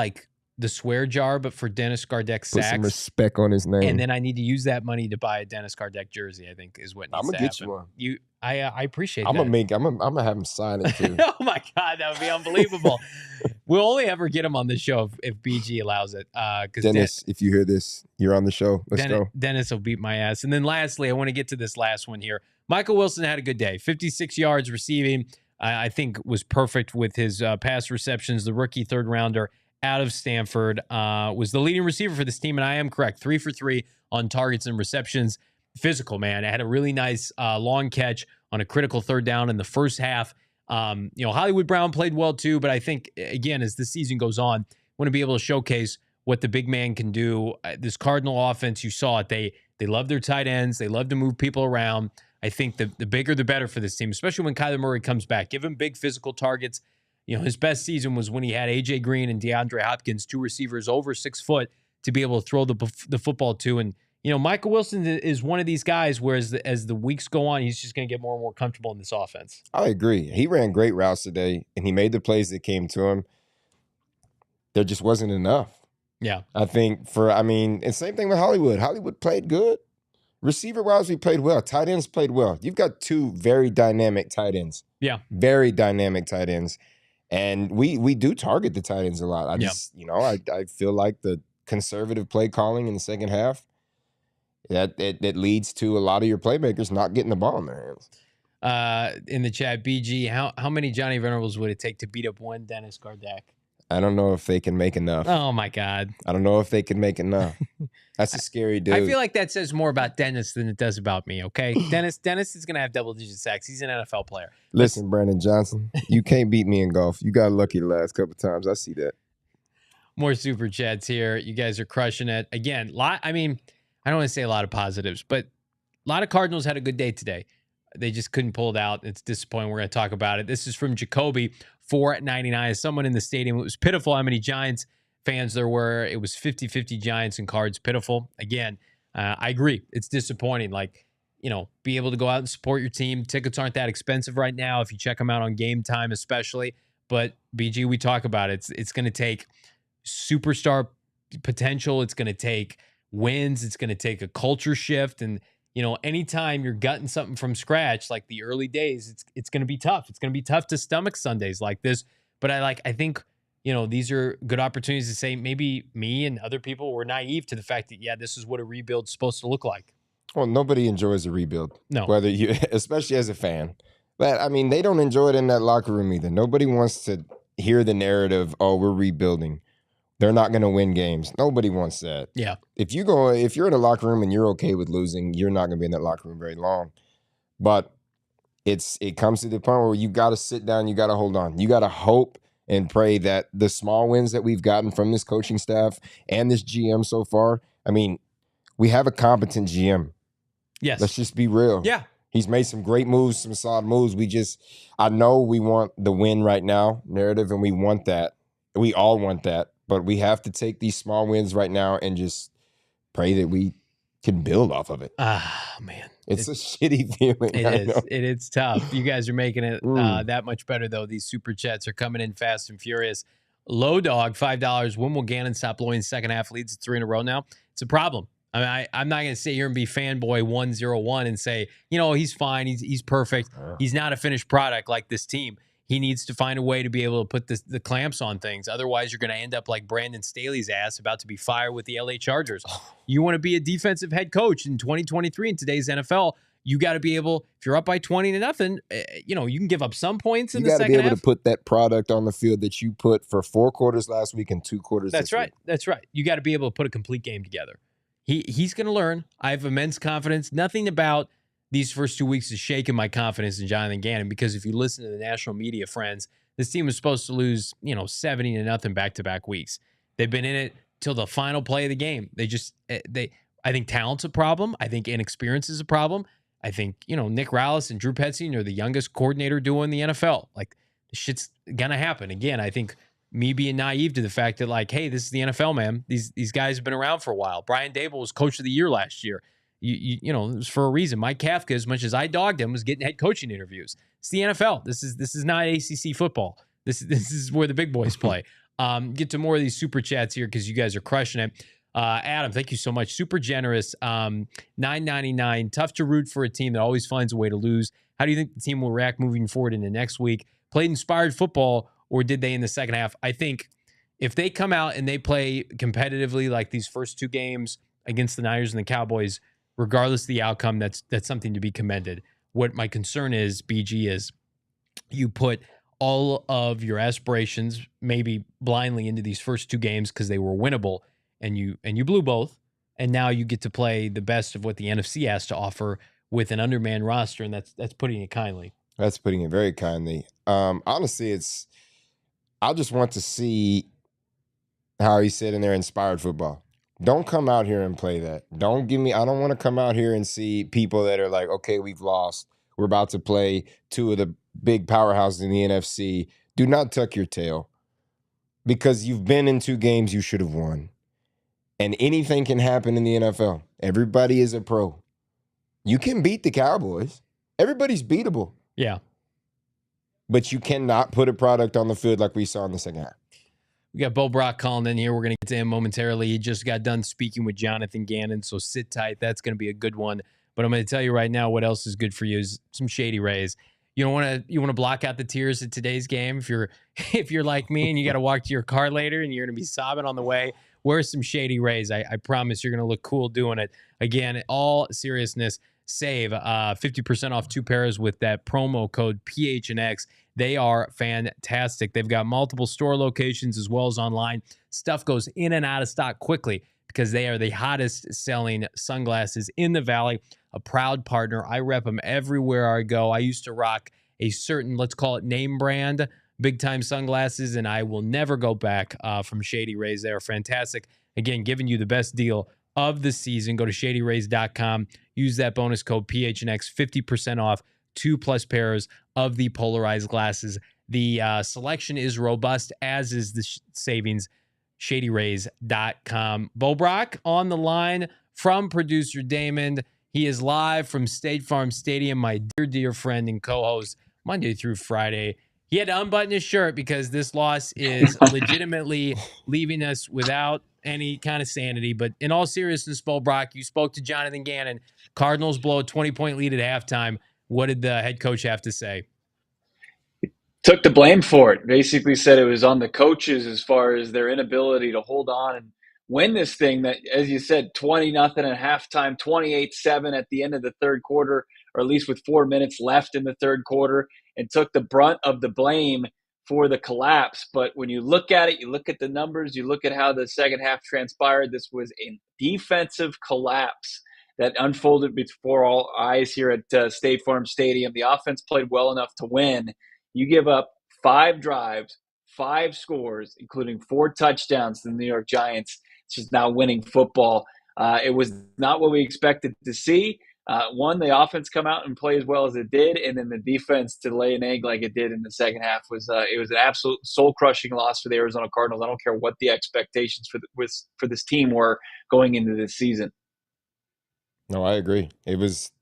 the swear jar, but for Dennis Gardeck sacks. Put some respect on his name. And then I need to use that money to buy a Dennis Gardeck jersey, I think is what needs to happen. I'm going to get you one. I appreciate that. I'm gonna have him sign it too. Oh my God, that would be unbelievable. We'll only ever get him on the show if BG allows it. Dennis, if you hear this, you're on the show. Let's go. Dennis will beat my ass. And then lastly, I want to get to this last one here. Michael Wilson had a good day. 56 yards receiving. I think was perfect with his pass receptions. The rookie third rounder out of Stanford was the leading receiver for this team, and I am correct. 3 for 3 on targets and receptions. Physical, man. I had a really nice long catch on a critical third down in the first half. Hollywood Brown played well too, but I think, again, as the season goes on, want to be able to showcase what the big man can do. This Cardinal offense, you saw it. They love their tight ends. They love to move people around. I think the bigger the better for this team, especially when Kyler Murray comes back. Give him big physical targets. His best season was when he had A.J. Green and DeAndre Hopkins, 2 receivers over 6 foot, to be able to throw the football to. And, Michael Wilson is one of these guys where as the weeks go on, he's just going to get more and more comfortable in this offense. I agree. He ran great routes today, and he made the plays that came to him. There just wasn't enough. Yeah. I think and same thing with Hollywood. Hollywood played good. Receiver-wise, we played well. Tight ends played well. You've got 2 very dynamic tight ends. Yeah. Very dynamic tight ends. And we do target the tight ends a lot. I feel like the conservative play calling in the second half, that leads to a lot of your playmakers not getting the ball in their hands. In the chat, BG, how many Johnny Venerables would it take to beat up one Dennis Gardeck? I don't know if they can make enough. Oh, my God. I don't know if they can make enough. That's a scary dude. I feel like that says more about Dennis than it does about me, okay? Dennis is going to have double-digit sacks. He's an NFL player. Listen, Brandon Johnson, you can't beat me in golf. You got lucky the last couple of times. I see that. More super chats here. You guys are crushing it. Again, I don't want to say a lot of positives, but a lot of Cardinals had a good day today. They just couldn't pull it out. It's disappointing. We're going to talk about it. This is from Jacoby, 4.99. As someone in the stadium, it was pitiful how many Giants fans there were. It was 50-50 Giants and Cards. Pitiful. Again, I agree. It's disappointing. Be able to go out and support your team. Tickets aren't that expensive right now if you check them out on Game Time especially. But, BG, we talk about it. It's going to take superstar potential. It's going to take wins. It's going to take a culture shift. And, anytime you're gutting something from scratch, like the early days, it's going to be tough. It's going to be tough to stomach Sundays like this. But I think, these are good opportunities to say maybe me and other people were naive to the fact that, this is what a rebuild's supposed to look like. Well, nobody enjoys a rebuild. No. Whether you, especially as a fan. But, they don't enjoy it in that locker room either. Nobody wants to hear the narrative, oh, we're rebuilding. They're not going to win games. Nobody wants that. Yeah. If you're in a locker room and you're okay with losing, you're not going to be in that locker room very long. But it comes to the point where you got to sit down, you got to hold on. You got to hope and pray that the small wins that we've gotten from this coaching staff and this GM so far, we have a competent GM. Yes. Let's just be real. Yeah. He's made some great moves, some solid moves. I know we want the win right now narrative, and we want that. We all want that. But we have to take these small wins right now and just pray that we can build off of it. Man. It's a shitty feeling. It is. It's tough. You guys are making it that much better, though. These super chats are coming in fast and furious. Low Dog, $5. When will Gannon stop blowing second half leads? 3 in a row now. It's a problem. I'm not going to sit here and be fanboy 101 and say, he's fine. He's perfect. He's not a finished product like this team. he needs to find a way to be able to put the clamps on things. Otherwise, you're going to end up like Brandon Staley's ass about to be fired with the LA Chargers. You want to be a defensive head coach in 2023 in today's NFL. You got to be able, if you're up by 20-0, you can give up some points in the second half. You got to be able to put that product on the field that you put for 4 quarters last week and 2 quarters this week. That's right. You got to be able to put a complete game together. He's going to learn. I have immense confidence. Nothing about these first 2 weeks is shaking my confidence in Jonathan Gannon, because if you listen to the national media friends, this team was supposed to lose, 70-0 back-to-back weeks. They've been in it till the final play of the game. I think talent's a problem. I think inexperience is a problem. I think, Nick Rallis and Drew Petzing are the youngest coordinator duo in the NFL. Like, this shit's going to happen. Again, I think me being naive to the fact that, like, hey, this is the NFL, man. These guys have been around for a while. Brian Dable was coach of the year last year. It was for a reason. Mike Kafka, as much as I dogged him, was getting head coaching interviews. It's the NFL. This is not ACC football. This is where the big boys play. Get to more of these super chats here because you guys are crushing it. Adam, thank you so much. Super generous. $9.99. Tough to root for a team that always finds a way to lose. How do you think the team will react moving forward into next week? Played inspired football, or did they in the second half? I think if they come out and they play competitively like these first 2 games against the Niners and the Cowboys, regardless of the outcome, that's something to be commended. What my concern is, BG, is you put all of your aspirations maybe blindly into these first 2 games because they were winnable, and you blew both, and now you get to play the best of what the NFC has to offer with an undermanned roster, and that's putting it kindly. That's putting it very kindly. Honestly, I just want to see how he said in there, inspired football. Don't come out here and play that. I don't want to come out here and see people that are like, okay, we've lost. We're about to play 2 of the big powerhouses in the NFC. Do not tuck your tail, because you've been in 2 games you should have won. And anything can happen in the NFL. Everybody is a pro. You can beat the Cowboys. Everybody's beatable. Yeah. But you cannot put a product on the field like we saw in the second half. We got Bo Brock calling in here. We're going to get to him momentarily. He just got done speaking with Jonathan Gannon, so sit tight. That's going to be a good one. But I'm going to tell you right now what else is good for you is some Shady Rays. You want to block out the tears at today's game. If you're like me and you got to walk to your car later and you're going to be sobbing on the way, wear some Shady Rays. I promise you're going to look cool doing it. Again, all seriousness, save 50% off 2 pairs with that promo code PHNX. They are fantastic. They've got multiple store locations as well as online. Stuff goes in and out of stock quickly because they are the hottest selling sunglasses in the Valley. A proud partner. I rep them everywhere I go. I used to rock a certain, let's call it name brand, big time sunglasses, and I will never go back from Shady Rays. They are fantastic. Again, giving you the best deal of the season. Go to shadyrays.com. Use that bonus code PHNX, 50% off 2+ pairs of the polarized glasses. The selection is robust, as is the savings. shadyrays.com. Bo Brock on the line from producer Damon. He is live from State Farm Stadium, my dear friend and co-host, Monday through Friday. He had to unbutton his shirt because this loss is legitimately leaving us without any kind of sanity. But in all seriousness, Bo Brock, you spoke to Jonathan Gannon. Cardinals blow a 20-point lead at halftime. What did the head coach have to say? Took the blame for it. Basically said it was on the coaches as far as their inability to hold on and win this thing that, as you said, 20-0 at halftime, 28-7 at the end of the third quarter, or at least with 4 minutes left in the third quarter, and took the brunt of the blame for the collapse. But when you look at it, you look at the numbers, you look at how the second half transpired, this was a defensive collapse that unfolded before all eyes here at State Farm Stadium. The offense played well enough to win. You give up 5 drives, 5 scores, including 4 touchdowns to the New York Giants. It's just not winning football. It was not what we expected to see. One, the offense come out and play as well as it did, and then the defense to lay an egg like it did in the second half was it was an absolute soul-crushing loss for the Arizona Cardinals. I don't care what the expectations for this team were going into this season. No, I agree. It was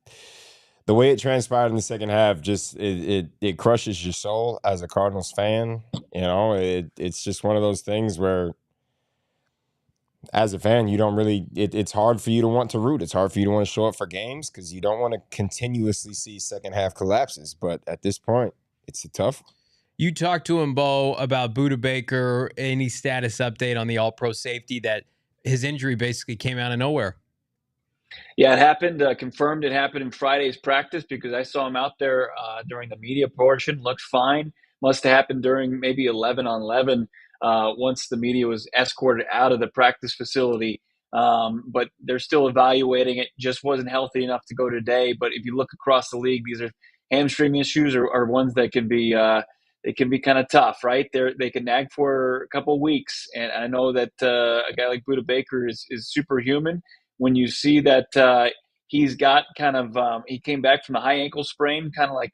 the way it transpired in the second half. Just it crushes your soul as a Cardinals fan. You know, it's just one of those things where, as a fan, you don't really. It's hard for you to want to root. It's hard for you to want to show up for games because you don't want to continuously see second half collapses. But at this point, it's a tough one. You talked to him, Bo, about Budda Baker. Any status update on the All-Pro safety that his injury basically came out of nowhere? Yeah, it happened. Confirmed it happened in Friday's practice because I saw him out there during the media portion. Looked fine. Must have happened during maybe 11 on 11 once the media was escorted out of the practice facility. But they're still evaluating it. Just wasn't healthy enough to go today. But if you look across the league, these are hamstring issues are ones that can be kind of tough, right? They can nag for a couple of weeks. And I know that a guy like Budda Baker is superhuman. When you see that he's got kind of he came back from the high ankle sprain, kind of like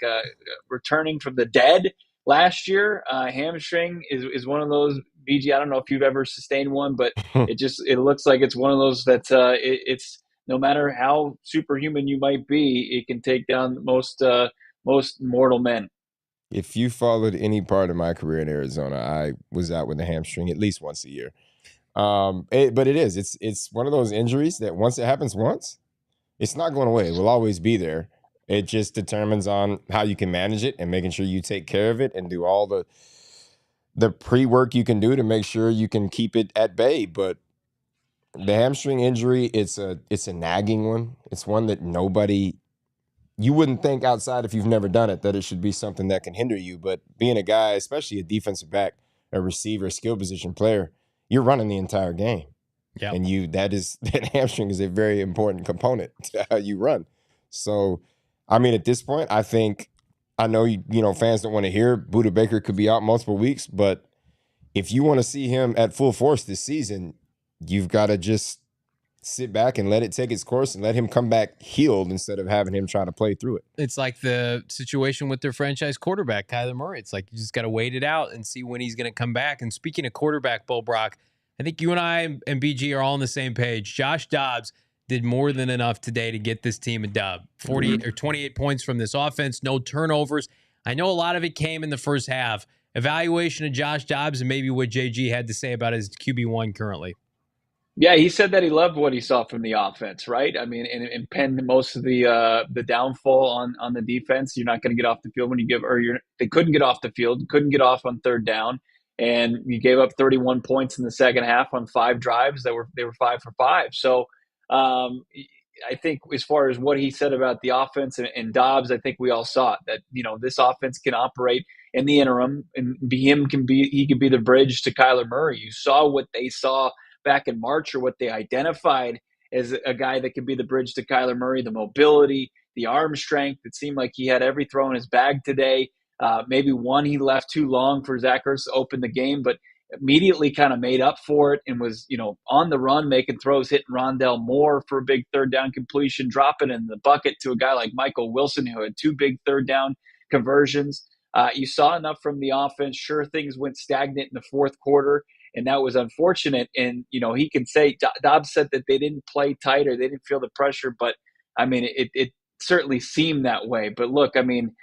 returning from the dead last year. Hamstring is one of those. BG, I don't know if you've ever sustained one, but it looks like it's one of those that it's no matter how superhuman you might be, it can take down most mortal men. If you followed any part of my career in Arizona, I was out with a hamstring at least once a year. But it's one of those injuries that once it happens once, it's not going away. It will always be there. It just determines on how you can manage it and making sure you take care of it and do all the pre-work you can do to make sure you can keep it at bay. But the hamstring injury, it's a nagging one. It's one that you wouldn't think outside if you've never done it that it should be something that can hinder you. But being a guy, especially a defensive back, a receiver, a skill position player, you're running the entire game. Yeah. And that hamstring is a very important component to how you run. So, I mean, at this point, I know fans don't want to hear Budda Baker could be out multiple weeks, but if you want to see him at full force this season, you've got to just sit back and let it take its course and let him come back healed instead of having him try to play through it. It's like the situation with their franchise quarterback, Kyler Murray. It's like you just got to wait it out and see when he's going to come back. And speaking of quarterback, Bo Brock, I think you and I and BG are all on the same page. Josh Dobbs did more than enough today to get this team a dub. 48 or 28 points from this offense, no turnovers. I know a lot of it came in the first half. Evaluation of Josh Dobbs and maybe what JG had to say about his QB1 currently. Yeah, he said that he loved what he saw from the offense, right? I mean, and penned most of the downfall on the defense. You're not going to get off the field when you they couldn't get off the field, couldn't get off on third down, and you gave up 31 points in the second half on 5 drives they were 5 for 5. So I think as far as what he said about the offense and Dobbs, I think we all saw it, that this offense can operate in the interim, and he can be the bridge to Kyler Murray. You saw what they saw back in March, or what they identified as a guy that could be the bridge to Kyler Murray, the mobility, the arm strength. It seemed like he had every throw in his bag today. Maybe one he left too long for Zach Ertz to open the game, but immediately kind of made up for it and was, on the run, making throws, hitting Rondell Moore for a big third down completion, dropping in the bucket to a guy like Michael Wilson, who had 2 big third down conversions. You saw enough from the offense. Sure, things went stagnant in the fourth quarter, and that was unfortunate. And, he can say, Dobbs said that they didn't play tight or they didn't feel the pressure, but I mean, it certainly seemed that way. But look, I mean,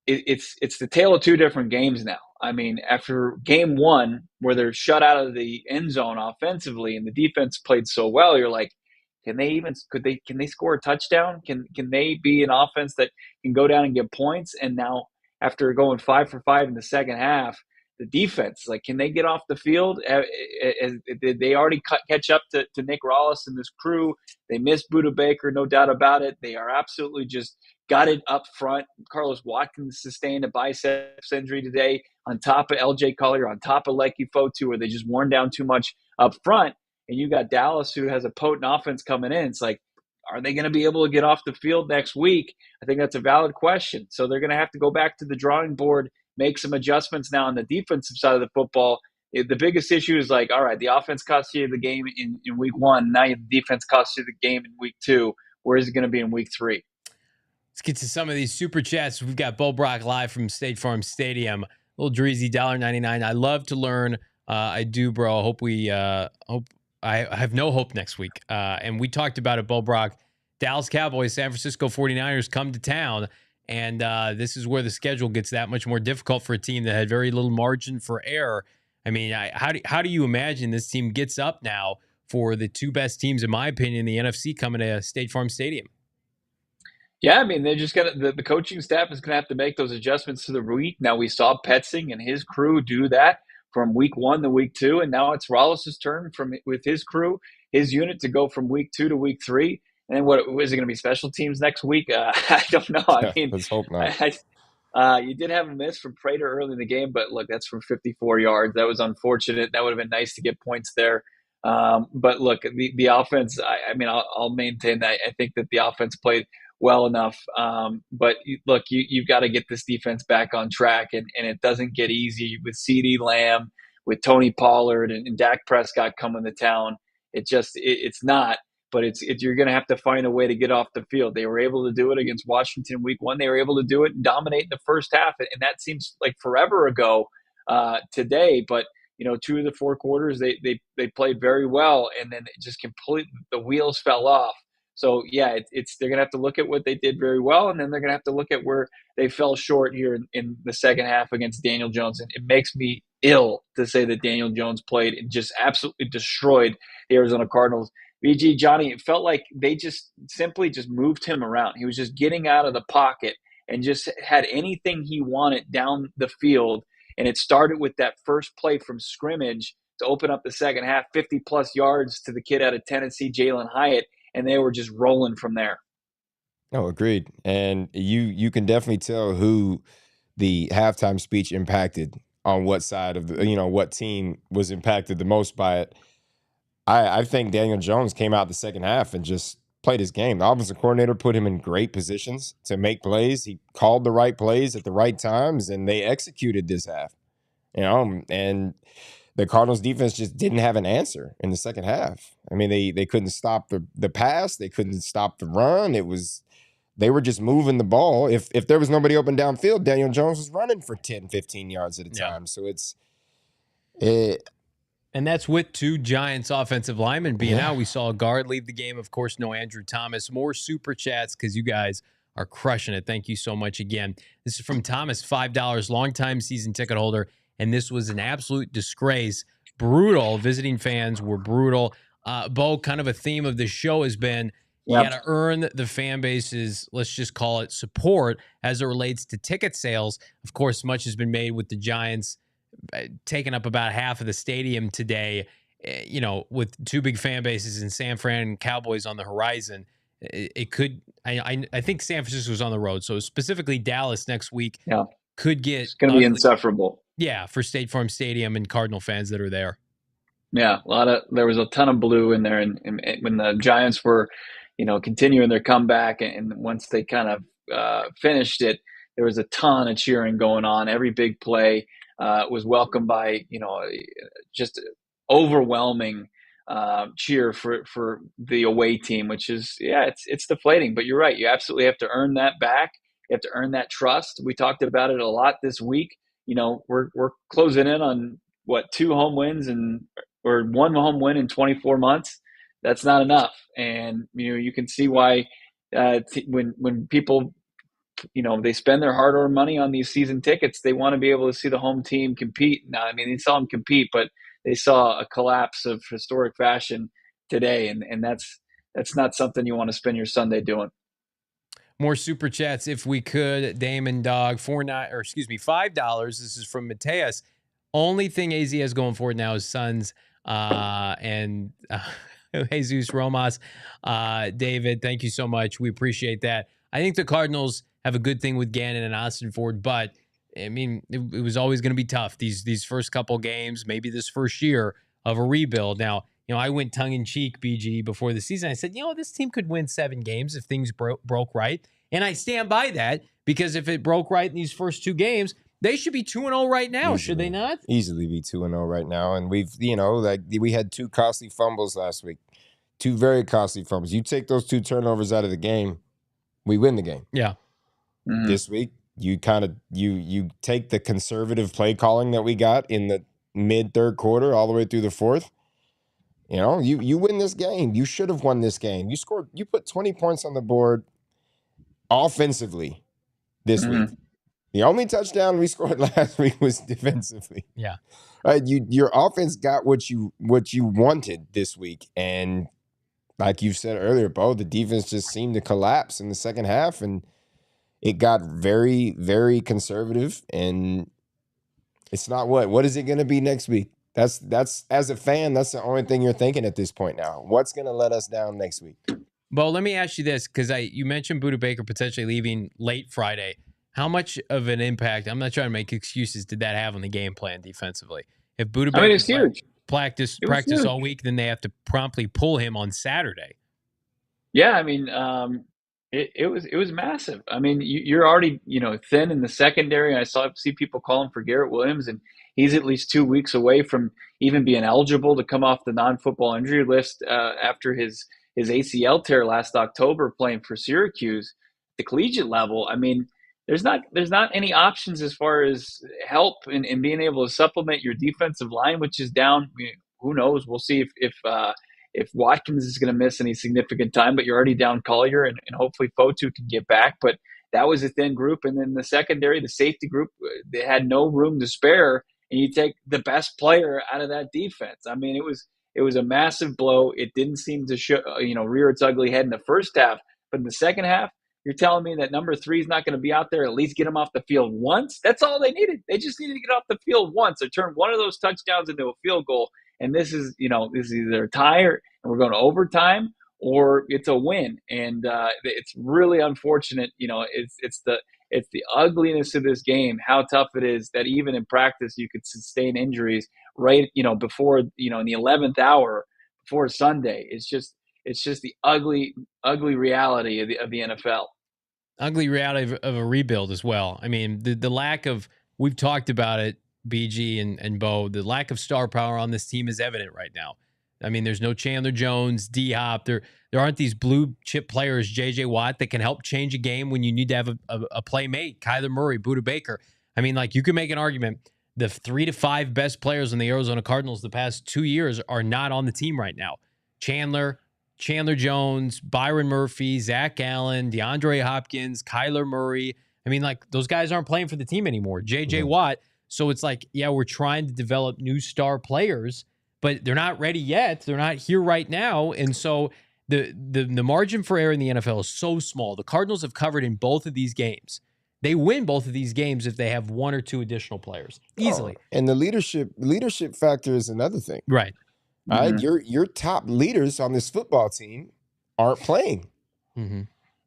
it's the tale of 2 different games now. I mean, after game 1, where they're shut out of the end zone offensively and the defense played so well, you're like, can they score a touchdown? Can they be an offense that can go down and get points? And now, after going 5 for 5 in the second half, the defense, like, can they get off the field? Did they already catch up to Nick Rollis and this crew? They missed Budda Baker, no doubt about it. They are absolutely just got it up front. Carlos Watkins sustained a biceps injury today on top of LJ Collier, on top of Lecky Fotu, where they just worn down too much up front. And you got Dallas, who has a potent offense coming in. It's like, are they going to be able to get off the field next week? I think that's a valid question. So they're going to have to go back to the drawing board, make some adjustments now on the defensive side of the football. The biggest issue is like, all right, the offense cost you the game in week 1. Now the defense costs you the game in week 2. Where is it going to be in week 3? Let's get to some of these super chats. We've got Bo Brock live from State Farm Stadium. Little Dreezy, $1.99. I love to learn. I do, bro. Hope I have no hope next week. And we talked about it, Bo Brock. Dallas Cowboys, San Francisco 49ers come to town. And this is where the schedule gets that much more difficult for a team that had very little margin for error. I mean, how do you imagine this team gets up now for the 2 best teams, in my opinion, in the NFC coming to State Farm Stadium? Yeah, I mean, they're just gonna the coaching staff is gonna have to make those adjustments to the week. Now we saw Petzing and his crew do that from week 1 to week 2, and now it's Rollis's turn with his crew, his unit to go from week 2 to week 3. And then what is it going to be? Special teams next week? I don't know. I mean, Let's hope not. You did have a miss from Prater early in the game, but look, that's from 54 yards. That was unfortunate. That would have been nice to get points there. But look, the offense. I mean, I'll maintain that. I think that the offense played well enough. But look, you've got to get this defense back on track, and it doesn't get easy with CeeDee Lamb, with Tony Pollard, and Dak Prescott coming to town. It's not. But you're going to have to find a way to get off the field. They were able to do it against Washington week 1. They were able to do it and dominate in the first half, and that seems like forever ago today. But 2 of the 4 quarters they played very well, and then it just completely the wheels fell off. So yeah, they're going to have to look at what they did very well, and then they're going to have to look at where they fell short here in the second half against Daniel Jones. And it makes me ill to say that Daniel Jones played and just absolutely destroyed the Arizona Cardinals. BG, Johnny, it felt like they just simply moved him around. He was just getting out of the pocket and just had anything he wanted down the field. And it started with that first play from scrimmage to open up the second half, 50-plus yards to the kid out of Tennessee, Jalen Hyatt, and they were just rolling from there. No, agreed. And you can definitely tell who the halftime speech impacted on what side of what team was impacted the most by it. I think Daniel Jones came out the second half and just played his game. The offensive coordinator put him in great positions to make plays. He called the right plays at the right times, and they executed this half. And the Cardinals defense just didn't have an answer in the second half. I mean, they couldn't stop the pass. They couldn't stop the run. They were just moving the ball. If there was nobody open downfield, Daniel Jones was running for 10, 15 yards at a time. So and that's with 2 Giants offensive linemen being out. We saw a guard leave the game. Of course, no Andrew Thomas. More super chats because you guys are crushing it. Thank you so much again. This is from Thomas, $5, longtime season ticket holder, and this was an absolute disgrace. Brutal. Visiting fans were brutal. Bo, kind of a theme of the show has been you got to earn the fan base's, let's just call it, support as it relates to ticket sales. Of course, much has been made with the Giants taking up about half of the stadium today, with 2 big fan bases in San Fran and Cowboys on the horizon. It could, I think San Francisco was on the road. So specifically Dallas next week could get. It's going to be insufferable. Yeah. For State Farm Stadium and Cardinal fans that are there. Yeah. There was a ton of blue in there. And when the Giants were, continuing their comeback, and once they kind of finished it, there was a ton of cheering going on. Every big play was welcomed by, just overwhelming cheer for the away team, which is, it's deflating. But you're right. You absolutely have to earn that back. You have to earn that trust. We talked about it a lot this week. We're closing in on 2 home wins or 1 home win in 24 months. That's not enough. And, you can see why when people, they spend their hard-earned money on these season tickets, they want to be able to see the home team compete. Now, I mean, they saw them compete, but they saw a collapse of historic fashion today. And that's not something you want to spend your Sunday doing. More super chats if we could. Damon Dog, $5. This is from Mateus. Only thing AZ has going for it now is Suns and Jesus Romas. David, thank you so much. We appreciate that. I think the Cardinals have a good thing with Gannon and Austin Ford, but I mean, it was always going to be tough. These first couple games, maybe this first year of a rebuild. Now, I went tongue-in-cheek, BG, before the season. I said, this team could win 7 games if things broke right. And I stand by that, because if it broke right in these first 2 games, they should be 2-0 right now, should they not? Easily be 2-0 right now. And we've, we had 2 costly fumbles last week. 2 very costly fumbles. You take those 2 turnovers out of the game, we win the game. Yeah. Mm-hmm. This week, you kind of you take the conservative play calling that we got in the mid-3rd quarter all the way through the 4th. You win this game. You should have won this game. You put 20 points on the board offensively this week. The only touchdown we scored last week was defensively. Yeah. Right? Your offense got what you wanted this week, and like you said earlier, Bo, the defense just seemed to collapse in the second half, and it got very, very conservative. And it's not what is it going to be next week? That's as a fan, that's the only thing you're thinking at this point now. What's going to let us down next week? Bo, let me ask you this, because you mentioned Budda Baker potentially leaving late Friday. How much of an impact, I'm not trying to make excuses, did that have on the game plan defensively? If Budda Baker it's huge. Practice huge. all week, then they have to promptly pull him on Saturday. Yeah, I mean, it was massive. I mean, you're already thin in the secondary. I see people calling for Garrett Williams, and he's at least 2 weeks away from even being eligible to come off the non-football injury list after his ACL tear last October playing for Syracuse. At the collegiate level, I mean, there's not any options as far as help in being able to supplement your defensive line, which is down. Who knows? We'll see if Watkins is going to miss any significant time, but you're already down Collier, and hopefully Fotu can get back. But that was a thin group. And then the secondary, the safety group, they had no room to spare. And you take the best player out of that defense. I mean, it was a massive blow. It didn't seem to rear its ugly head in the first half, but in the second half, you're telling me that number 3 is not going to be out there, at least get him off the field once? That's all they needed. They just needed to get off the field once or turn one of those touchdowns into a field goal. And this is either a tie and we're going to overtime, or it's a win. And it's really unfortunate. It's the ugliness of this game, how tough it is that even in practice you could sustain injuries right, before, in the 11th hour before Sunday. It's just the ugly reality of the NFL. Ugly reality of a rebuild as well. I mean, the lack of, we've talked about it, BG and Bo, the lack of star power on this team is evident right now. I mean, there's no Chandler Jones, D-Hop. There aren't these blue chip players, J.J. Watt, that can help change a game when you need to have a play made. Kyler Murray, Budda Baker. I mean, like, you can make an argument the 3 to 5 best players on the Arizona Cardinals the past 2 years are not on the team right now. Chandler Jones, Byron Murphy, Zach Allen, DeAndre Hopkins, Kyler Murray. I mean, like, those guys aren't playing for the team anymore. J.J. Watt. So it's like, yeah, we're trying to develop new star players, but they're not ready yet. They're not here right now. And so the margin for error in the NFL is so small. The Cardinals have covered in both of these games. They win both of these games if they have 1 or 2 additional players easily. And the leadership factor is another thing. Right. Mm-hmm. Your top leaders on this football team aren't playing. Mm-hmm.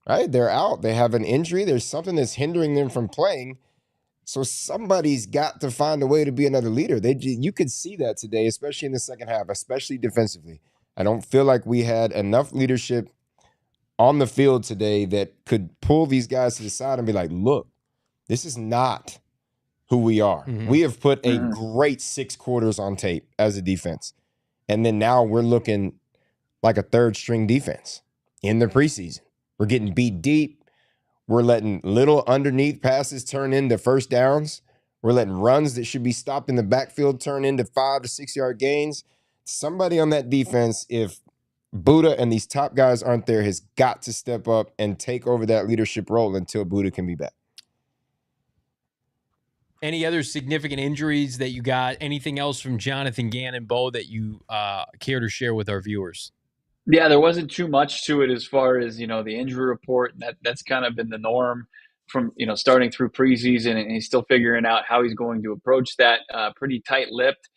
Right? They're out. They have an injury. There's something that's hindering them from playing. So somebody's got to find a way to be another leader. You could see that today, especially in the second half, especially defensively. I don't feel like we had enough leadership on the field today that could pull these guys to the side and be like, look, this is not who we are. Mm-hmm. We have put a great 6 quarters on tape as a defense. And then now we're looking like a third-string defense in the preseason. We're getting beat deep. We're letting little underneath passes turn into first downs. We're letting runs that should be stopped in the backfield turn into 5 to 6 yard gains. Somebody on that defense, if Budda and these top guys aren't there, has got to step up and take over that leadership role until Budda can be back. Any other significant injuries that you got? Anything else from Jonathan Gannon, Bo, that you care to share with our viewers? Yeah, there wasn't too much to it as far as, the injury report. That's kind of been the norm from, starting through preseason, and he's still figuring out how he's going to approach that. Pretty tight-lipped.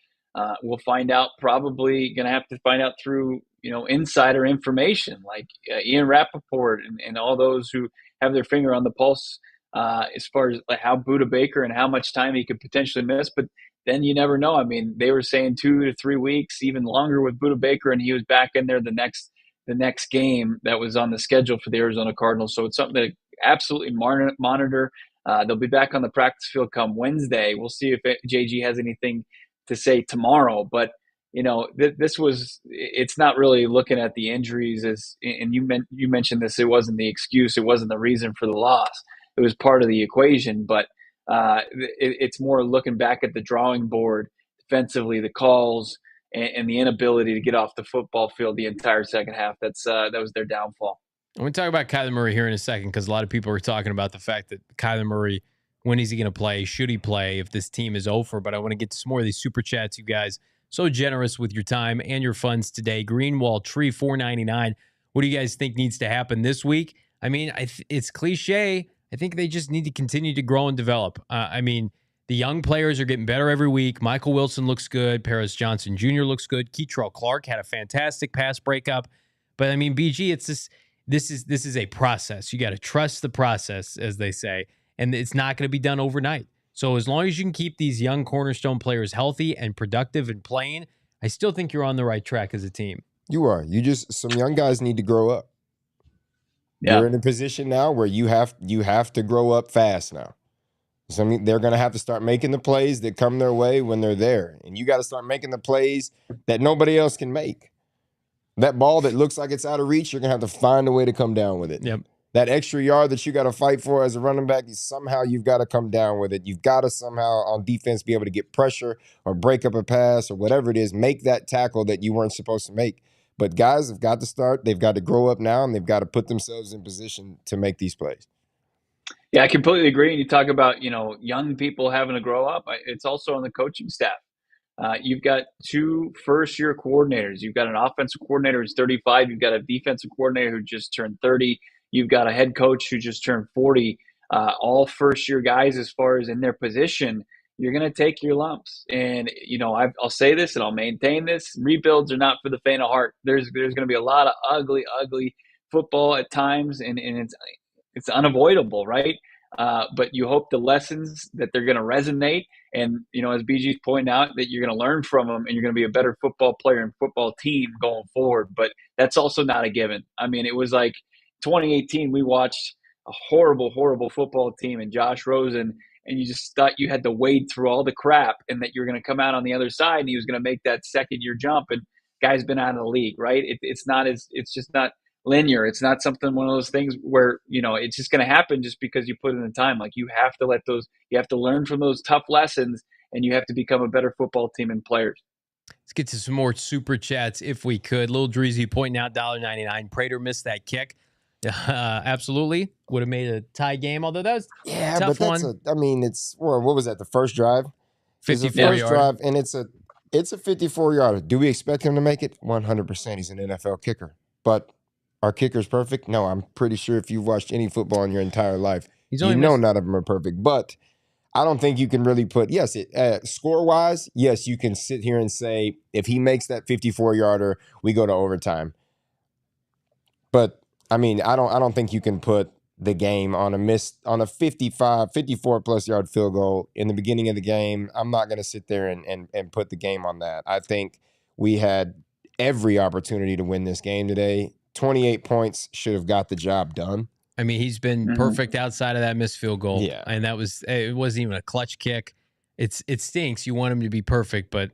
We'll find out, probably going to have to find out through, insider information like Ian Rappaport and all those who have their finger on the pulse as far as like how Budda Baker and how much time he could potentially miss. But then you never know. I mean, they were saying 2 to 3 weeks, even longer with Budda Baker, and he was back in there the next game that was on the schedule for the Arizona Cardinals. So it's something to absolutely monitor. They'll be back on the practice field come Wednesday. We'll see if JG has anything to say tomorrow. But it's not really looking at the injuries as, and you mentioned this. It wasn't the excuse. It wasn't the reason for the loss. It was part of the equation, but. It's more looking back at the drawing board defensively, the calls, and the inability to get off the football field the entire second half. That was their downfall. I'm going to talk about Kyler Murray here in a second, because a lot of people are talking about the fact that Kyler Murray, when is he going to play? Should he play if this team is over? But I want to get to some more of these super chats you guys so generous with your time and your funds today. Greenwall Tree, $4.99. What do you guys think needs to happen this week? I mean, it's cliche. I think they just need to continue to grow and develop. I mean, the young players are getting better every week. Michael Wilson looks good. Paris Johnson Jr. looks good. Keitrell Clark had a fantastic pass breakup. But I mean, BG, it's this is a process. You got to trust the process, as they say, and it's not going to be done overnight. So as long as you can keep these young cornerstone players healthy and productive and playing, I still think you're on the right track as a team. You are. Some young guys need to grow up. Yeah. You're in a position now where you have to grow up fast now. So, I mean, they're going to have to start making the plays that come their way when they're there. And you got to start making the plays that nobody else can make. That ball that looks like it's out of reach, you're going to have to find a way to come down with it. Yep. That extra yard that you got to fight for as a running back, you've got to come down with it. You've got to somehow on defense be able to get pressure or break up a pass or whatever it is, make that tackle that you weren't supposed to make. But guys have got to start. They've got to grow up now, and they've got to put themselves in position to make these plays. Yeah, I completely agree. And you talk about, young people having to grow up. It's also on the coaching staff. You've got 2 first-year coordinators. You've got an offensive coordinator who's 35. You've got a defensive coordinator who just turned 30. You've got a head coach who just turned 40. All first-year guys as far as in their position. You're going to take your lumps. And, I'll say this and I'll maintain this. Rebuilds are not for the faint of heart. There's going to be a lot of ugly football at times, and it's unavoidable, right? But you hope the lessons that they're going to resonate. And, as BG's pointing out, that you're going to learn from them and you're going to be a better football player and football team going forward. But that's also not a given. I mean, it was like 2018, we watched a horrible, horrible football team and Josh Rosen, and you just thought you had to wade through all the crap and that you're going to come out on the other side and he was going to make that second-year jump. And guy's been out of the league, right? It's just not linear. It's not one of those things where, it's just going to happen just because you put in the time. Like you have to learn from those tough lessons and you have to become a better football team and players. Let's get to some more super chats if we could. Lil Dreezy pointing out $1.99. Prater missed that kick. Absolutely. Would have made a tie game, although that was a tough one. What was that, the first drive? 54 yard. Drive, and it's a 54-yarder. Do we expect him to make it? 100%. He's an NFL kicker. But are kickers perfect? No, I'm pretty sure if you've watched any football in your entire life, none of them are perfect. But I don't think you can really put, score-wise, yes, you can sit here and say, if he makes that 54-yarder, we go to overtime. But I mean, I don't think you can put the game on a 54 plus yard field goal in the beginning of the game. I'm not going to sit there and put the game on that. I think we had every opportunity to win this game today. 28 points should have got the job done. I mean, he's been perfect outside of that missed field goal. Yeah. And it wasn't even a clutch kick. It stinks. You want him to be perfect, but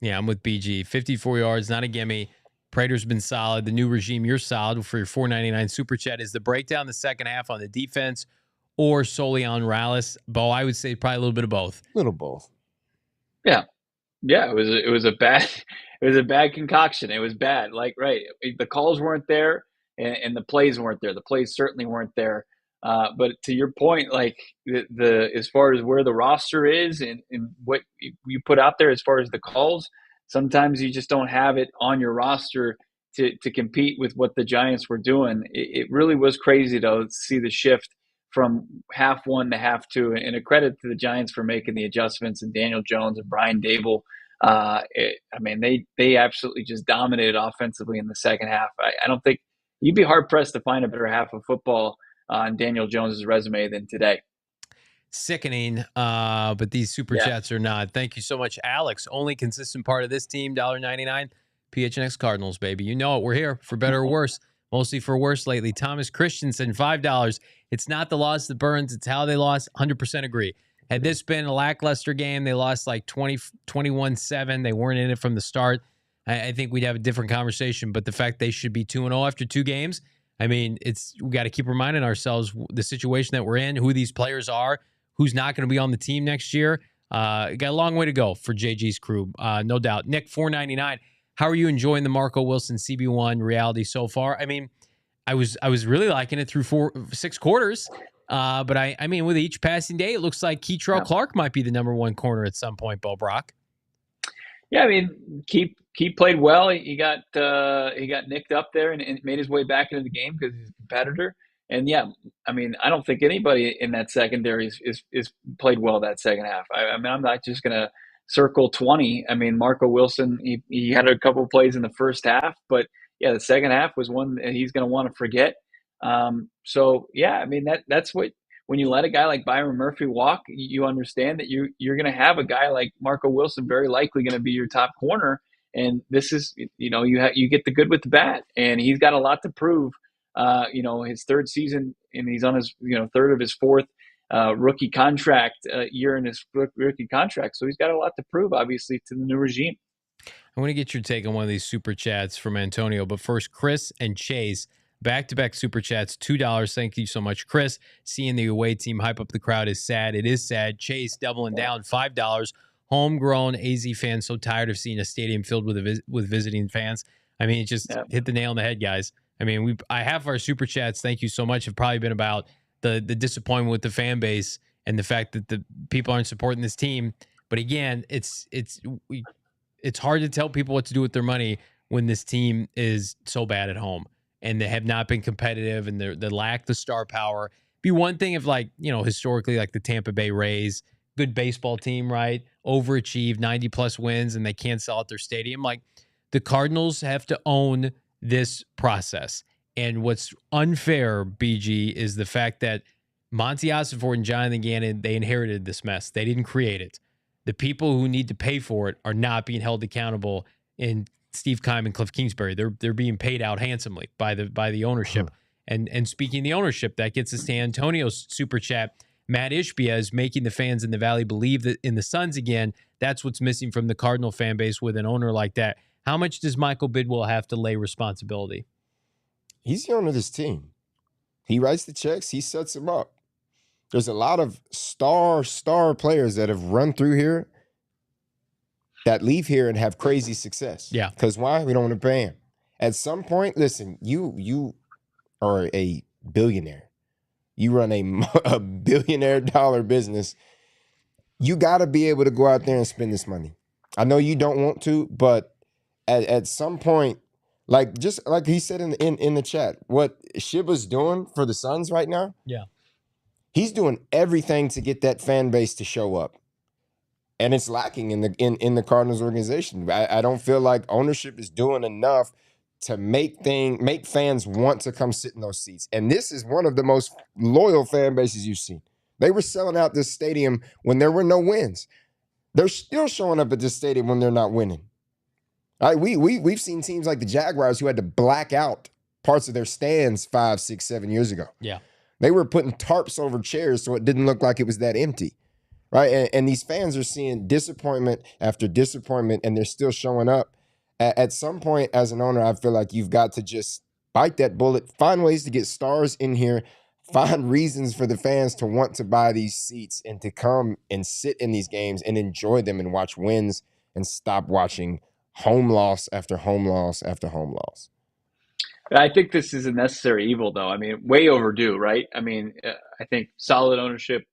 yeah, I'm with BG. 54 yards, not a gimme. Prater's been solid. The new regime, you're solid for your $4.99 super chat. Is the breakdown the second half on the defense or solely on Rallis? Bo, I would say probably a little bit of both. A little both. Yeah. Yeah, it was a bad concoction. It was bad. Like, right. The calls weren't there and the plays weren't there. The plays certainly weren't there. But to your point, like the as far as where the roster is and what you put out there as far as the calls, sometimes you just don't have it on your roster to compete with what the Giants were doing. It really was crazy to see the shift from half one to half two, and a credit to the Giants for making the adjustments, and Daniel Jones and Brian Dable. They absolutely just dominated offensively in the second half. I don't think you'd be hard pressed to find a better half of football on Daniel Jones's resume than today. Sickening, but these super chats are not. Thank you so much, Alex. Only consistent part of this team, $1.99. PHNX Cardinals, baby. You know it. We're here for better or worse. Mostly for worse lately. Thomas Christensen, $5. It's not the loss that burns. It's how they lost. 100% agree. Had this been a lackluster game, they lost like 21-7. They weren't in it from the start. I think we'd have a different conversation. But the fact they should be 2-0 after 2 games, I mean, we got to keep reminding ourselves the situation that we're in, who these players are, who's not going to be on the team next year. Got a long way to go for JG's crew, no doubt. Nick, $4.99. How are you enjoying the Marco Wilson CB1 reality so far? I mean, I was really liking it through 6 quarters. But I mean, with each passing day, it looks like Keitrell Clark might be the number 1 corner at some point, Bo Brock. Yeah, I mean, Keep played well. He got nicked up there and made his way back into the game because he's a competitor. And yeah, I mean, I don't think anybody in that secondary is played well that second half. I mean, I'm not just gonna circle 20. I mean, Marco Wilson, he had a couple of plays in the first half, but yeah, the second half was one that he's gonna want to forget. So yeah, I mean that's what when you let a guy like Byron Murphy walk, you understand that you're going to have a guy like Marco Wilson very likely going to be your top corner. And this is, you get the good with the bad, and he's got a lot to prove. His third season, and he's on his third of his fourth rookie contract year in his rookie contract. So he's got a lot to prove, obviously, to the new regime. I want to get your take on one of these super chats from Antonio, but first, Chris and Chase, back-to-back super chats, $2. Thank you so much, Chris. Seeing the away team hype up the crowd is sad. It is sad. Chase doubling down, $5. Homegrown AZ fans so tired of seeing a stadium filled with visiting fans. I mean, it just hit the nail on the head, guys. I mean, I have our super chats. Thank you so much. Have probably been about the disappointment with the fan base and the fact that the people aren't supporting this team. But again, it's hard to tell people what to do with their money when this team is so bad at home and they have not been competitive and they lack the star power. Be one thing if historically like the Tampa Bay Rays, good baseball team, right? Overachieved 90 plus wins and they can't sell out their stadium. Like the Cardinals have to own this process. And what's unfair, BG, is the fact that Monty Ossenfort and Jonathan Gannon, they inherited this mess. They didn't create it. The people who need to pay for it are not being held accountable in Steve Keim and Cliff Kingsbury. They're being paid out handsomely by the ownership. And speaking of the ownership, that gets us to Antonio's super chat. Matt Ishbia is making the fans in the Valley believe that in the Suns again. That's what's missing from the Cardinal fan base with an owner like that. How much does Michael Bidwell have to lay responsibility? He's the owner of this team. He writes the checks. He sets them up. There's a lot of star players that have run through here that leave here and have crazy success. Yeah. Because why? We don't want to pay him. At some point, listen, you are a billionaire. You run a billionaire dollar business. You got to be able to go out there and spend this money. I know you don't want to, but at some point, just like he said in the chat, what Shiba's doing for the Suns right now, yeah, he's doing everything to get that fan base to show up, and it's lacking in the Cardinals organization. I don't feel like ownership is doing enough to make fans want to come sit in those seats. And this is one of the most loyal fan bases you've seen. They were selling out this stadium when there were no wins. They're still showing up at this stadium when they're not winning. We've seen teams like the Jaguars who had to black out parts of their stands 5, 6, 7 years ago. Yeah. They were putting tarps over chairs so it didn't look like it was that empty, right? And these fans are seeing disappointment after disappointment, and they're still showing up. At some point, as an owner, I feel like you've got to just bite that bullet, find ways to get stars in here, find reasons for the fans to want to buy these seats and to come and sit in these games and enjoy them and watch wins and stop watching home loss after home loss after home loss. I think this is a necessary evil, though. I mean, way overdue, right? I mean, I think solid ownership,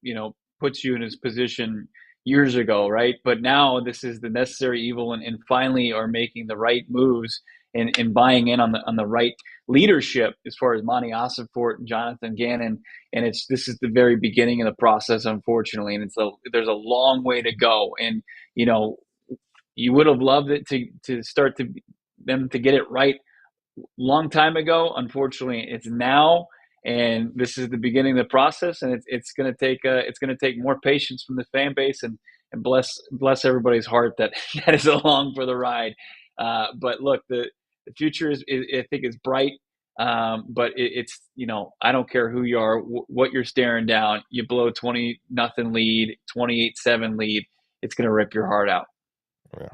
puts you in his position years ago, right? But now this is the necessary evil, and finally are making the right moves and buying in on the right leadership as far as Monty Ossenfort and Jonathan Gannon. And this is the very beginning of the process, unfortunately, and there's a long way to go. And you would have loved it to start them to get it right long time ago. Unfortunately, it's now, and this is the beginning of the process, and it's going to take more patience from the fan base, and bless everybody's heart that is along for the ride. But look, the future is I think is bright. But it's I don't care who you are, what you're staring down. You blow 20-0 lead, 28-7 lead. It's going to rip your heart out.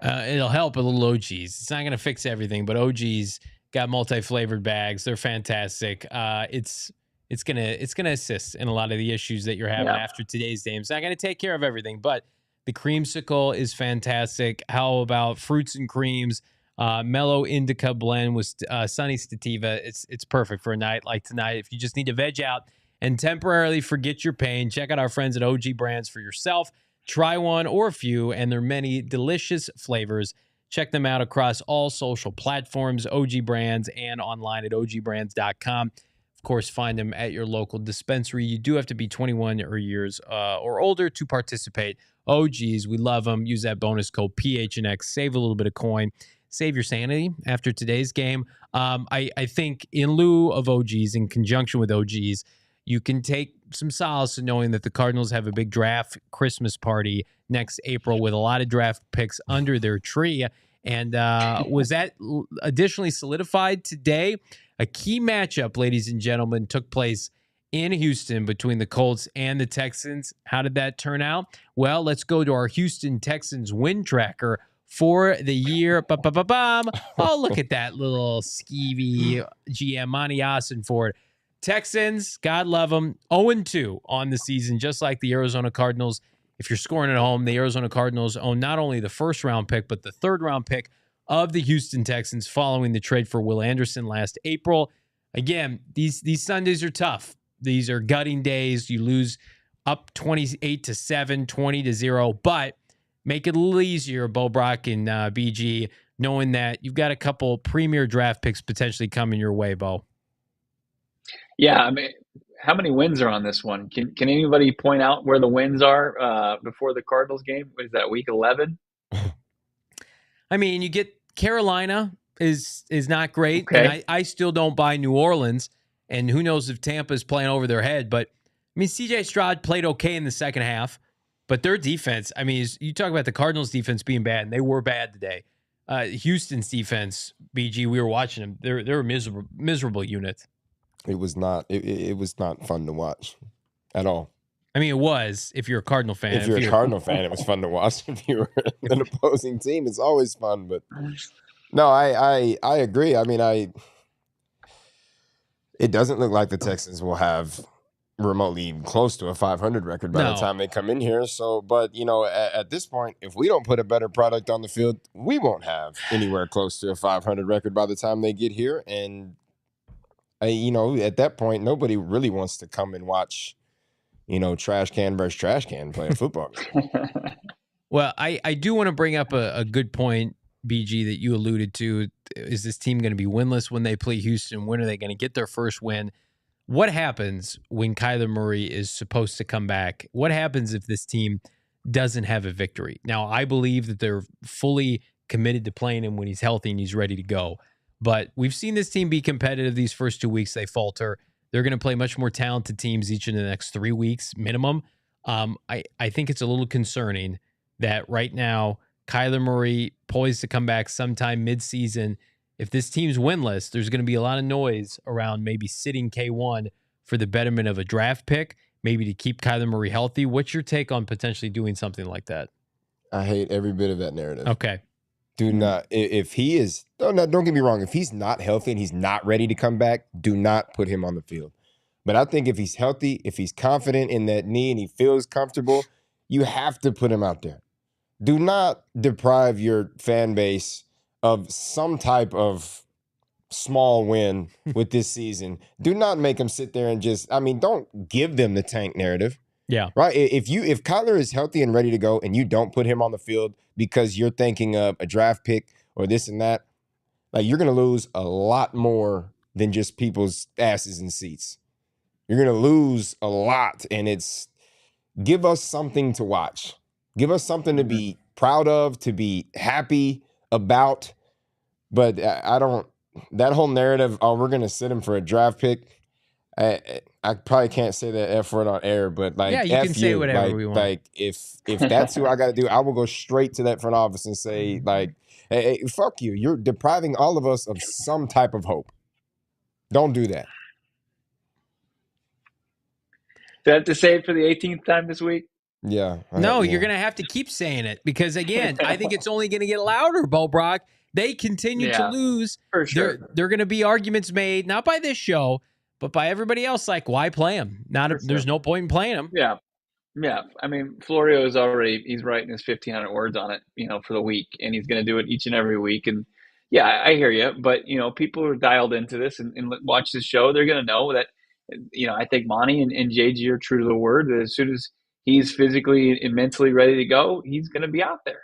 It'll help a little OGs. It's not going to fix everything, but OGs got multi-flavored bags. They're fantastic. It's gonna assist in a lot of the issues that you're having after today's game. It's not gonna take care of everything, but the creamsicle is fantastic. How about fruits and creams? Mellow indica blend with sunny sativa. It's perfect for a night like tonight. If you just need to veg out and temporarily forget your pain, check out our friends at OG Brands for yourself. Try one or a few, and there are many delicious flavors. Check them out across all social platforms, OG Brands, and online at ogbrands.com. Of course, find them at your local dispensary. You do have to be 21 or years or older to participate. OGs, we love them. Use that bonus code PHNX. Save a little bit of coin. Save your sanity after today's game. I think in lieu of OGs, in conjunction with OGs, you can take some solace in knowing that the Cardinals have a big draft Christmas party next April with a lot of draft picks under their tree. And was that additionally solidified today? A key matchup, ladies and gentlemen, took place in Houston between the Colts and the Texans. How did that turn out? Well, let's go to our Houston Texans win tracker for the year. Oh, look at that little skeevy GM, Monty Ossenford. Texans, God love them, 0-2 on the season, just like the Arizona Cardinals. If you're scoring at home, the Arizona Cardinals own not only the first-round pick, but the third-round pick of the Houston Texans following the trade for Will Anderson last April. Again, these Sundays are tough. These are gutting days. You lose up 28-7, 20-0, but make it a little easier, Bo, Brack, and BG, knowing that you've got a couple premier draft picks potentially coming your way, Bo. Yeah, I mean, how many wins are on this one? Can anybody point out where the wins are before the Cardinals game? What is that, week 11? I mean, you get Carolina is not great, Okay. and I still don't buy New Orleans, and who knows if Tampa's playing over their head. But, I mean, C.J. Stroud played okay in the second half, but their defense, I mean, you talk about the Cardinals' defense being bad, and they were bad today. Houston's defense, BG, we were watching them. They're a miserable unit. It was not. It was not fun to watch at all. I mean, it was if you're a Cardinal fan. If you're a Cardinal fan, it was fun to watch. If you were an opposing team, it's always fun. But no, I agree. I mean, it doesn't look like the Texans will have remotely even close to a 500 record by the time they come in here. So, but you know, at this point, if we don't put a better product on the field, we won't have anywhere close to a 500 record by the time they get here. And you know, at that point, nobody really wants to come and watch, you know, trash can versus trash can play a football game. Well, I do want to bring up a good point, BG, that you alluded to. Is this team going to be winless when they play Houston? When are they going to get their first win? What happens when Kyler Murray is supposed to come back? What happens if this team doesn't have a victory? Now, I believe that they're fully committed to playing him when he's healthy and he's ready to go. But we've seen this team be competitive these first 2 weeks. They falter. They're going to play much more talented teams each in the next 3 weeks minimum. I think it's a little concerning that right now Kyler Murray poised to come back sometime midseason. If this team's winless, there's going to be a lot of noise around maybe sitting K1 for the betterment of a draft pick, maybe to keep Kyler Murray healthy. What's your take on potentially doing something like that? I hate every bit of that narrative. Okay. Do not, if he is, don't get me wrong, if he's not healthy and he's not ready to come back, do not put him on the field. But I think if he's healthy, if he's confident in that knee and he feels comfortable, you have to put him out there. Do not deprive your fan base of some type of small win with this season. Do not make them sit there and just, I mean, don't give them the tank narrative. Yeah. Right. If Kyler is healthy and ready to go and you don't put him on the field because you're thinking of a draft pick or this and that, like you're going to lose a lot more than just people's asses in seats. You're going to lose a lot. And it's give us something to watch. Give us something to be proud of, to be happy about. But I don't, that whole narrative, oh, we're going to sit him for a draft pick. I probably can't say that F word on air, but like, yeah, you can say whatever we want. Like, if that's who I got to do, I will go straight to that front office and say, like, hey, fuck you. You're depriving all of us of some type of hope. Don't do that. Do I have to say it for the 18th time this week? Yeah. No, you're going to have to keep saying it because, again, I think it's only going to get louder, Bo Brock. They continue to lose. For sure. There are going to be arguments made, not by this show, but by everybody else, like, why play him? There's no point in playing him. Yeah. Yeah. I mean, Florio is already, he's writing his 1,500 words on it, for the week, and he's going to do it each and every week. And yeah, I hear you. But, people are dialed into this and watch this show. They're going to know that, I think Monty and JG are true to the word. That as soon as he's physically and mentally ready to go, he's going to be out there.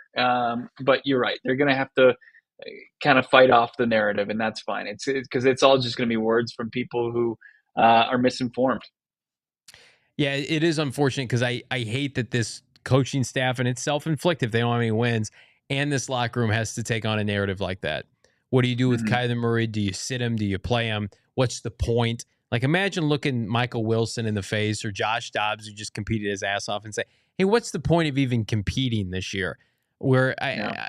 But you're right. They're going to have to kind of fight off the narrative, and that's fine. It's because it's all just going to be words from people who are misinformed. Yeah, it is unfortunate because I hate that this coaching staff, and it's self-inflicted if they don't have any wins, and this locker room has to take on a narrative like that. What do you do with Kyler Murray? Do you sit him? Do you play him? What's the point? Like, imagine looking Michael Wilson in the face or Josh Dobbs, who just competed his ass off, and say, hey, what's the point of even competing this year? Where,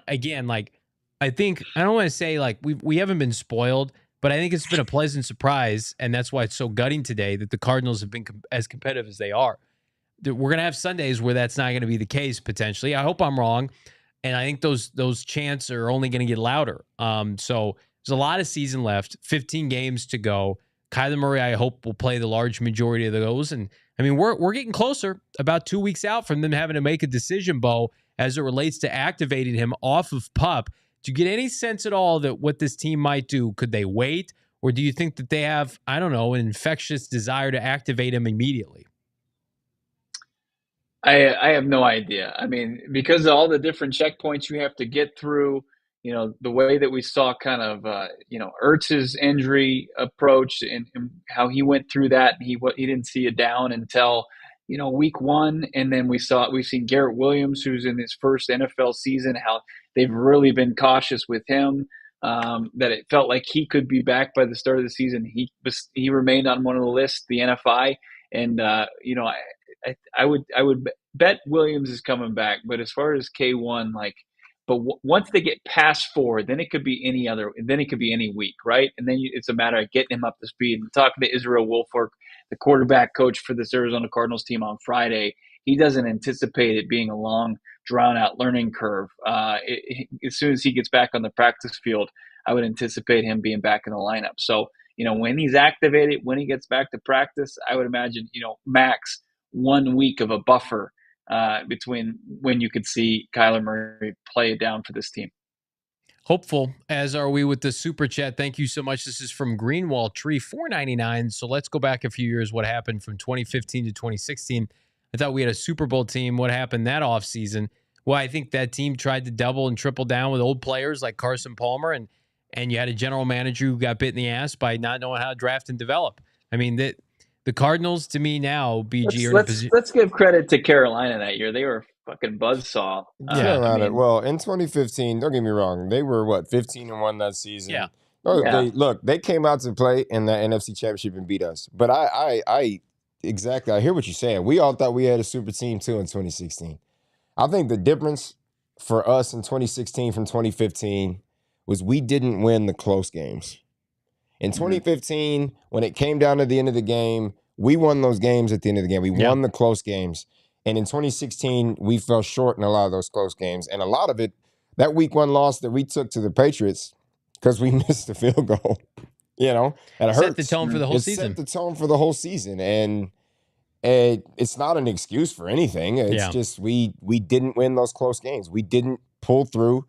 again, like, I think, I don't want to say, like, we haven't been spoiled, but I think it's been a pleasant surprise, and that's why it's so gutting today that the Cardinals have been as competitive as they are. We're going to have Sundays where that's not going to be the case, potentially. I hope I'm wrong. And I think those chants are only going to get louder. So there's a lot of season left, 15 games to go. Kyler Murray, I hope, will play the large majority of those. And I mean, we're getting closer, about 2 weeks out from them having to make a decision, Bo, as it relates to activating him off of PUP. Do you get any sense at all that what this team might do? Could they wait? Or do you think that they have, I don't know, an infectious desire to activate him immediately? I have no idea. I mean, because of all the different checkpoints you have to get through, the way that we saw kind of, Ertz's injury approach and how he went through that. He didn't see it down until, week one. And then we've seen Garrett Williams, who's in his first NFL season, how they've really been cautious with him, that it felt like he could be back by the start of the season. He remained on one of the lists, the NFI. And, I would bet Williams is coming back, but as far as K1, once they get past 4, then it could be any week, right? And then it's a matter of getting him up to speed. And talking to Israel Wolfork, the quarterback coach for this Arizona Cardinals team on Friday, he doesn't anticipate it being a long, drawn-out learning curve. As soon as he gets back on the practice field, I would anticipate him being back in the lineup. So, when he's activated, when he gets back to practice, I would imagine, max 1 week of a buffer between when you could see Kyler Murray play it down for this team. Hopeful, as are we with the super chat. Thank you so much. This is from Greenwall Tree, $4.99. So let's go back a few years. What happened from 2015 to 2016? I thought we had a Super Bowl team. What happened that offseason? Well, I think that team tried to double and triple down with old players like Carson Palmer, and you had a general manager who got bit in the ass by not knowing how to draft and develop. I mean, the Cardinals, to me now, BG, are in a position. Let's give credit to Carolina that year. They were a fucking buzzsaw. Carolina, well, in 2015, don't get me wrong, they were, 15-1 that season? Yeah. They came out to play in the NFC Championship and beat us. But I hear what you're saying. We all thought we had a super team, too, in 2016. I think the difference for us in 2016 from 2015 was we didn't win the close games. In 2015, when it came down to the end of the game, we won those games at the end of the game. We won the close games. And in 2016, we fell short in a lot of those close games. And a lot of it, that week 1 loss that we took to the Patriots, because we missed the field goal, and it hurts. Set the tone for the whole season. Set the tone for the whole season. And it's not an excuse for anything. It's just we didn't win those close games. We didn't pull through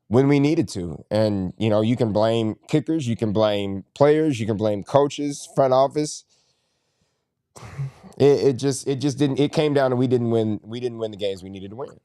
when we needed to. And, you can blame kickers, you can blame players, you can blame coaches, front office. It just didn't. It came down to we didn't win the games we needed to win.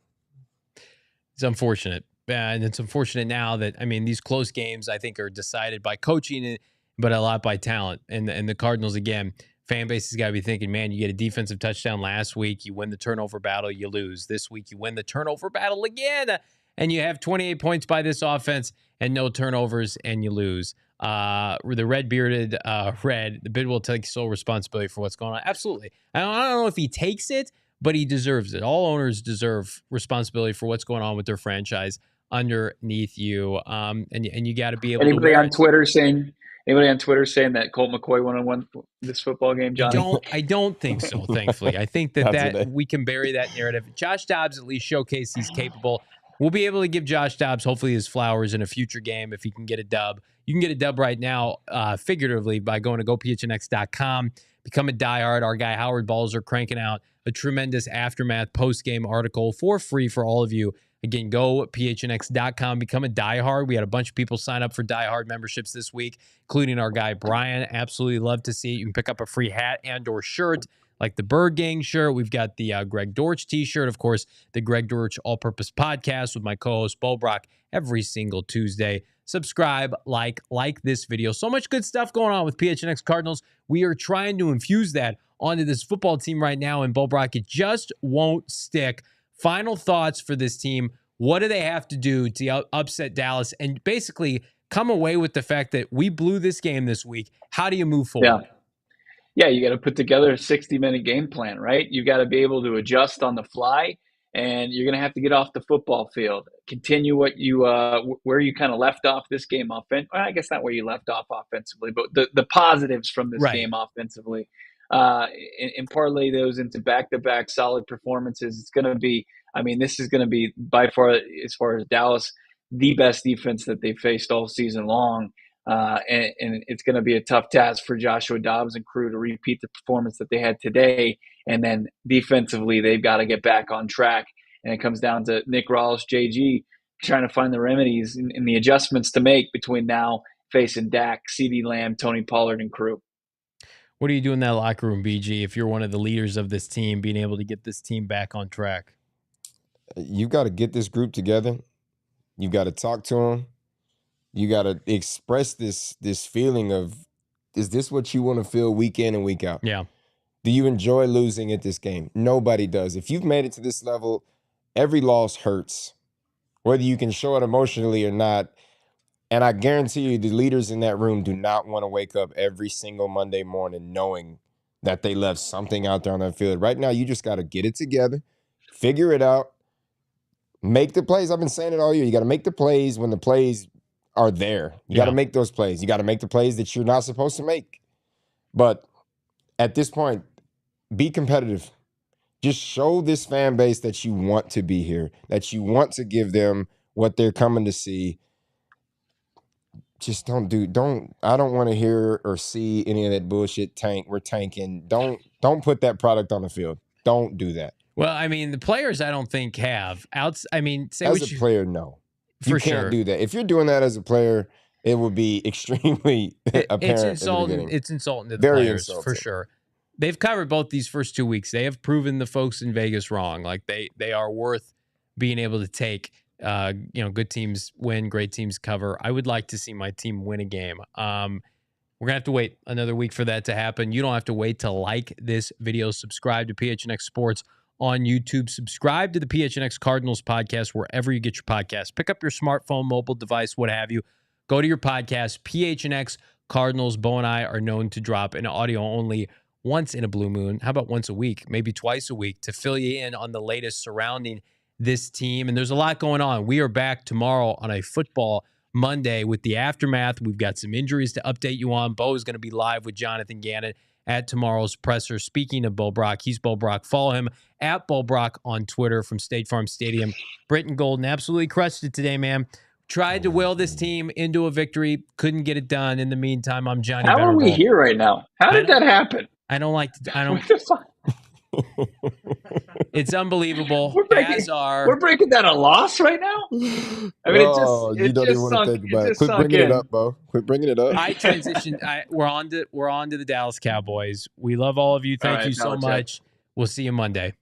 It's unfortunate. And it's unfortunate now that, these close games, I think, are decided by coaching, but a lot by talent. And the Cardinals, again, fan base has got to be thinking, man, you get a defensive touchdown last week, you win the turnover battle, you lose. This week, you win the turnover battle again, and you have 28 points by this offense and no turnovers, and you lose. The red-bearded Red, the bid will take sole responsibility for what's going on. Absolutely. I don't know if he takes it, but he deserves it. All owners deserve responsibility for what's going on with their franchise underneath you. And you got to be able Anybody to on Twitter saying that Colt McCoy won this football game, John? I don't think so, thankfully. I think that we can bury that narrative. Josh Dobbs at least showcased he's capable. We'll be able to give Josh Dobbs, hopefully, his flowers in a future game if he can get a dub. You can get a dub right now, figuratively, by going to gophnx.com. Become a diehard. Our guy Howard Balzer cranking out a tremendous aftermath post-game article for free for all of you. Again, go phnx.com. Become a diehard. We had a bunch of people sign up for diehard memberships this week, including our guy Brian. Absolutely love to see it. You can pick up a free hat and or shirt. like the Bird Gang shirt. We've got the Greg Dortch t-shirt. Of course, the Greg Dortch All-Purpose Podcast with my co-host Bo Brack every single Tuesday. Subscribe, like this video. So much good stuff going on with PHNX Cardinals. We are trying to infuse that onto this football team right now, and Bo Brack, it just won't stick. Final thoughts for this team. What do they have to do to upset Dallas and basically come away with the fact that we blew this game this week? How do you move forward? Yeah, you got to put together a 60-minute game plan, right? You got to be able to adjust on the fly, and you're going to have to get off the football field. Continue what you where you kind of left off this game offensively. Well, I guess not where you left off offensively, but the positives from this game offensively, and parlay those into back-to-back solid performances. It's going to be, I mean, this is going to be by far, as far as Dallas, the best defense that they faced all season long. And it's going to be a tough task for Joshua Dobbs and crew to repeat the performance that they had today. And then defensively, they've got to get back on track. And it comes down to Nick Rawls, JG, trying to find the remedies and the adjustments to make between now facing Dak, CeeDee Lamb, Tony Pollard, and crew. What do you do in that locker room, BG, if you're one of the leaders of this team, being able to get this team back on track? You've got to get this group together. You've got to talk to them. You got to express this feeling of, is this what you want to feel week in and week out? Yeah. Do you enjoy losing at this game? Nobody does. If you've made it to this level, every loss hurts, whether you can show it emotionally or not. And I guarantee you the leaders in that room do not want to wake up every single Monday morning knowing that they left something out there on that field. Right now, you just got to get it together, figure it out, make the plays. I've been saying it all year. You got to make the plays when the plays are there. You got to make those plays. You got to make the plays that you're not supposed to make. But at this point, be competitive. Just show this fan base that you want to be here, that you want to give them what they're coming to see. Just I don't want to hear or see any of that bullshit we're tanking. Don't put that product on the field. Don't do that. Well, I mean, the players I don't think have. As a player, no. You can't do that. If you're doing that as a player, it would be extremely apparent. It's insulting. It's insulting to the players, for sure. They've covered both these first 2 weeks. They have proven the folks in Vegas wrong. Like they are worth being able to take. Good teams win, great teams cover. I would like to see my team win a game. We're gonna have to wait another week for that to happen. You don't have to wait to like this video. Subscribe to PHNX Sports on YouTube. Subscribe to the PHNX Cardinals podcast wherever you get your podcasts. Pick up your smartphone, mobile device, what have you. Go to your podcast, PHNX Cardinals. Bo and I are known to drop an audio only once in a blue moon. How about once a week, maybe twice a week, to fill you in on the latest surrounding this team. And there's a lot going on. We are back tomorrow on a football Monday with the aftermath. We've got some injuries to update you on. Bo is going to be live with Jonathan Gannon at tomorrow's presser. Speaking of Bo Brack, he's Bo Brack. Follow him at Bo Brack on Twitter from State Farm Stadium. Brittan Golden absolutely crushed it today, man. Tried to will this team into a victory. Couldn't get it done. In the meantime, I'm Johnny. How are we here right now? How did that happen? I don't like to. I don't. It's unbelievable. We're breaking down a loss right now. I mean, you don't even want to think about it. Quit bringing it up, Bo. Quit bringing it up. I transitioned. We're on to the Dallas Cowboys. We love all of you. Thank you so much. We'll see you Monday.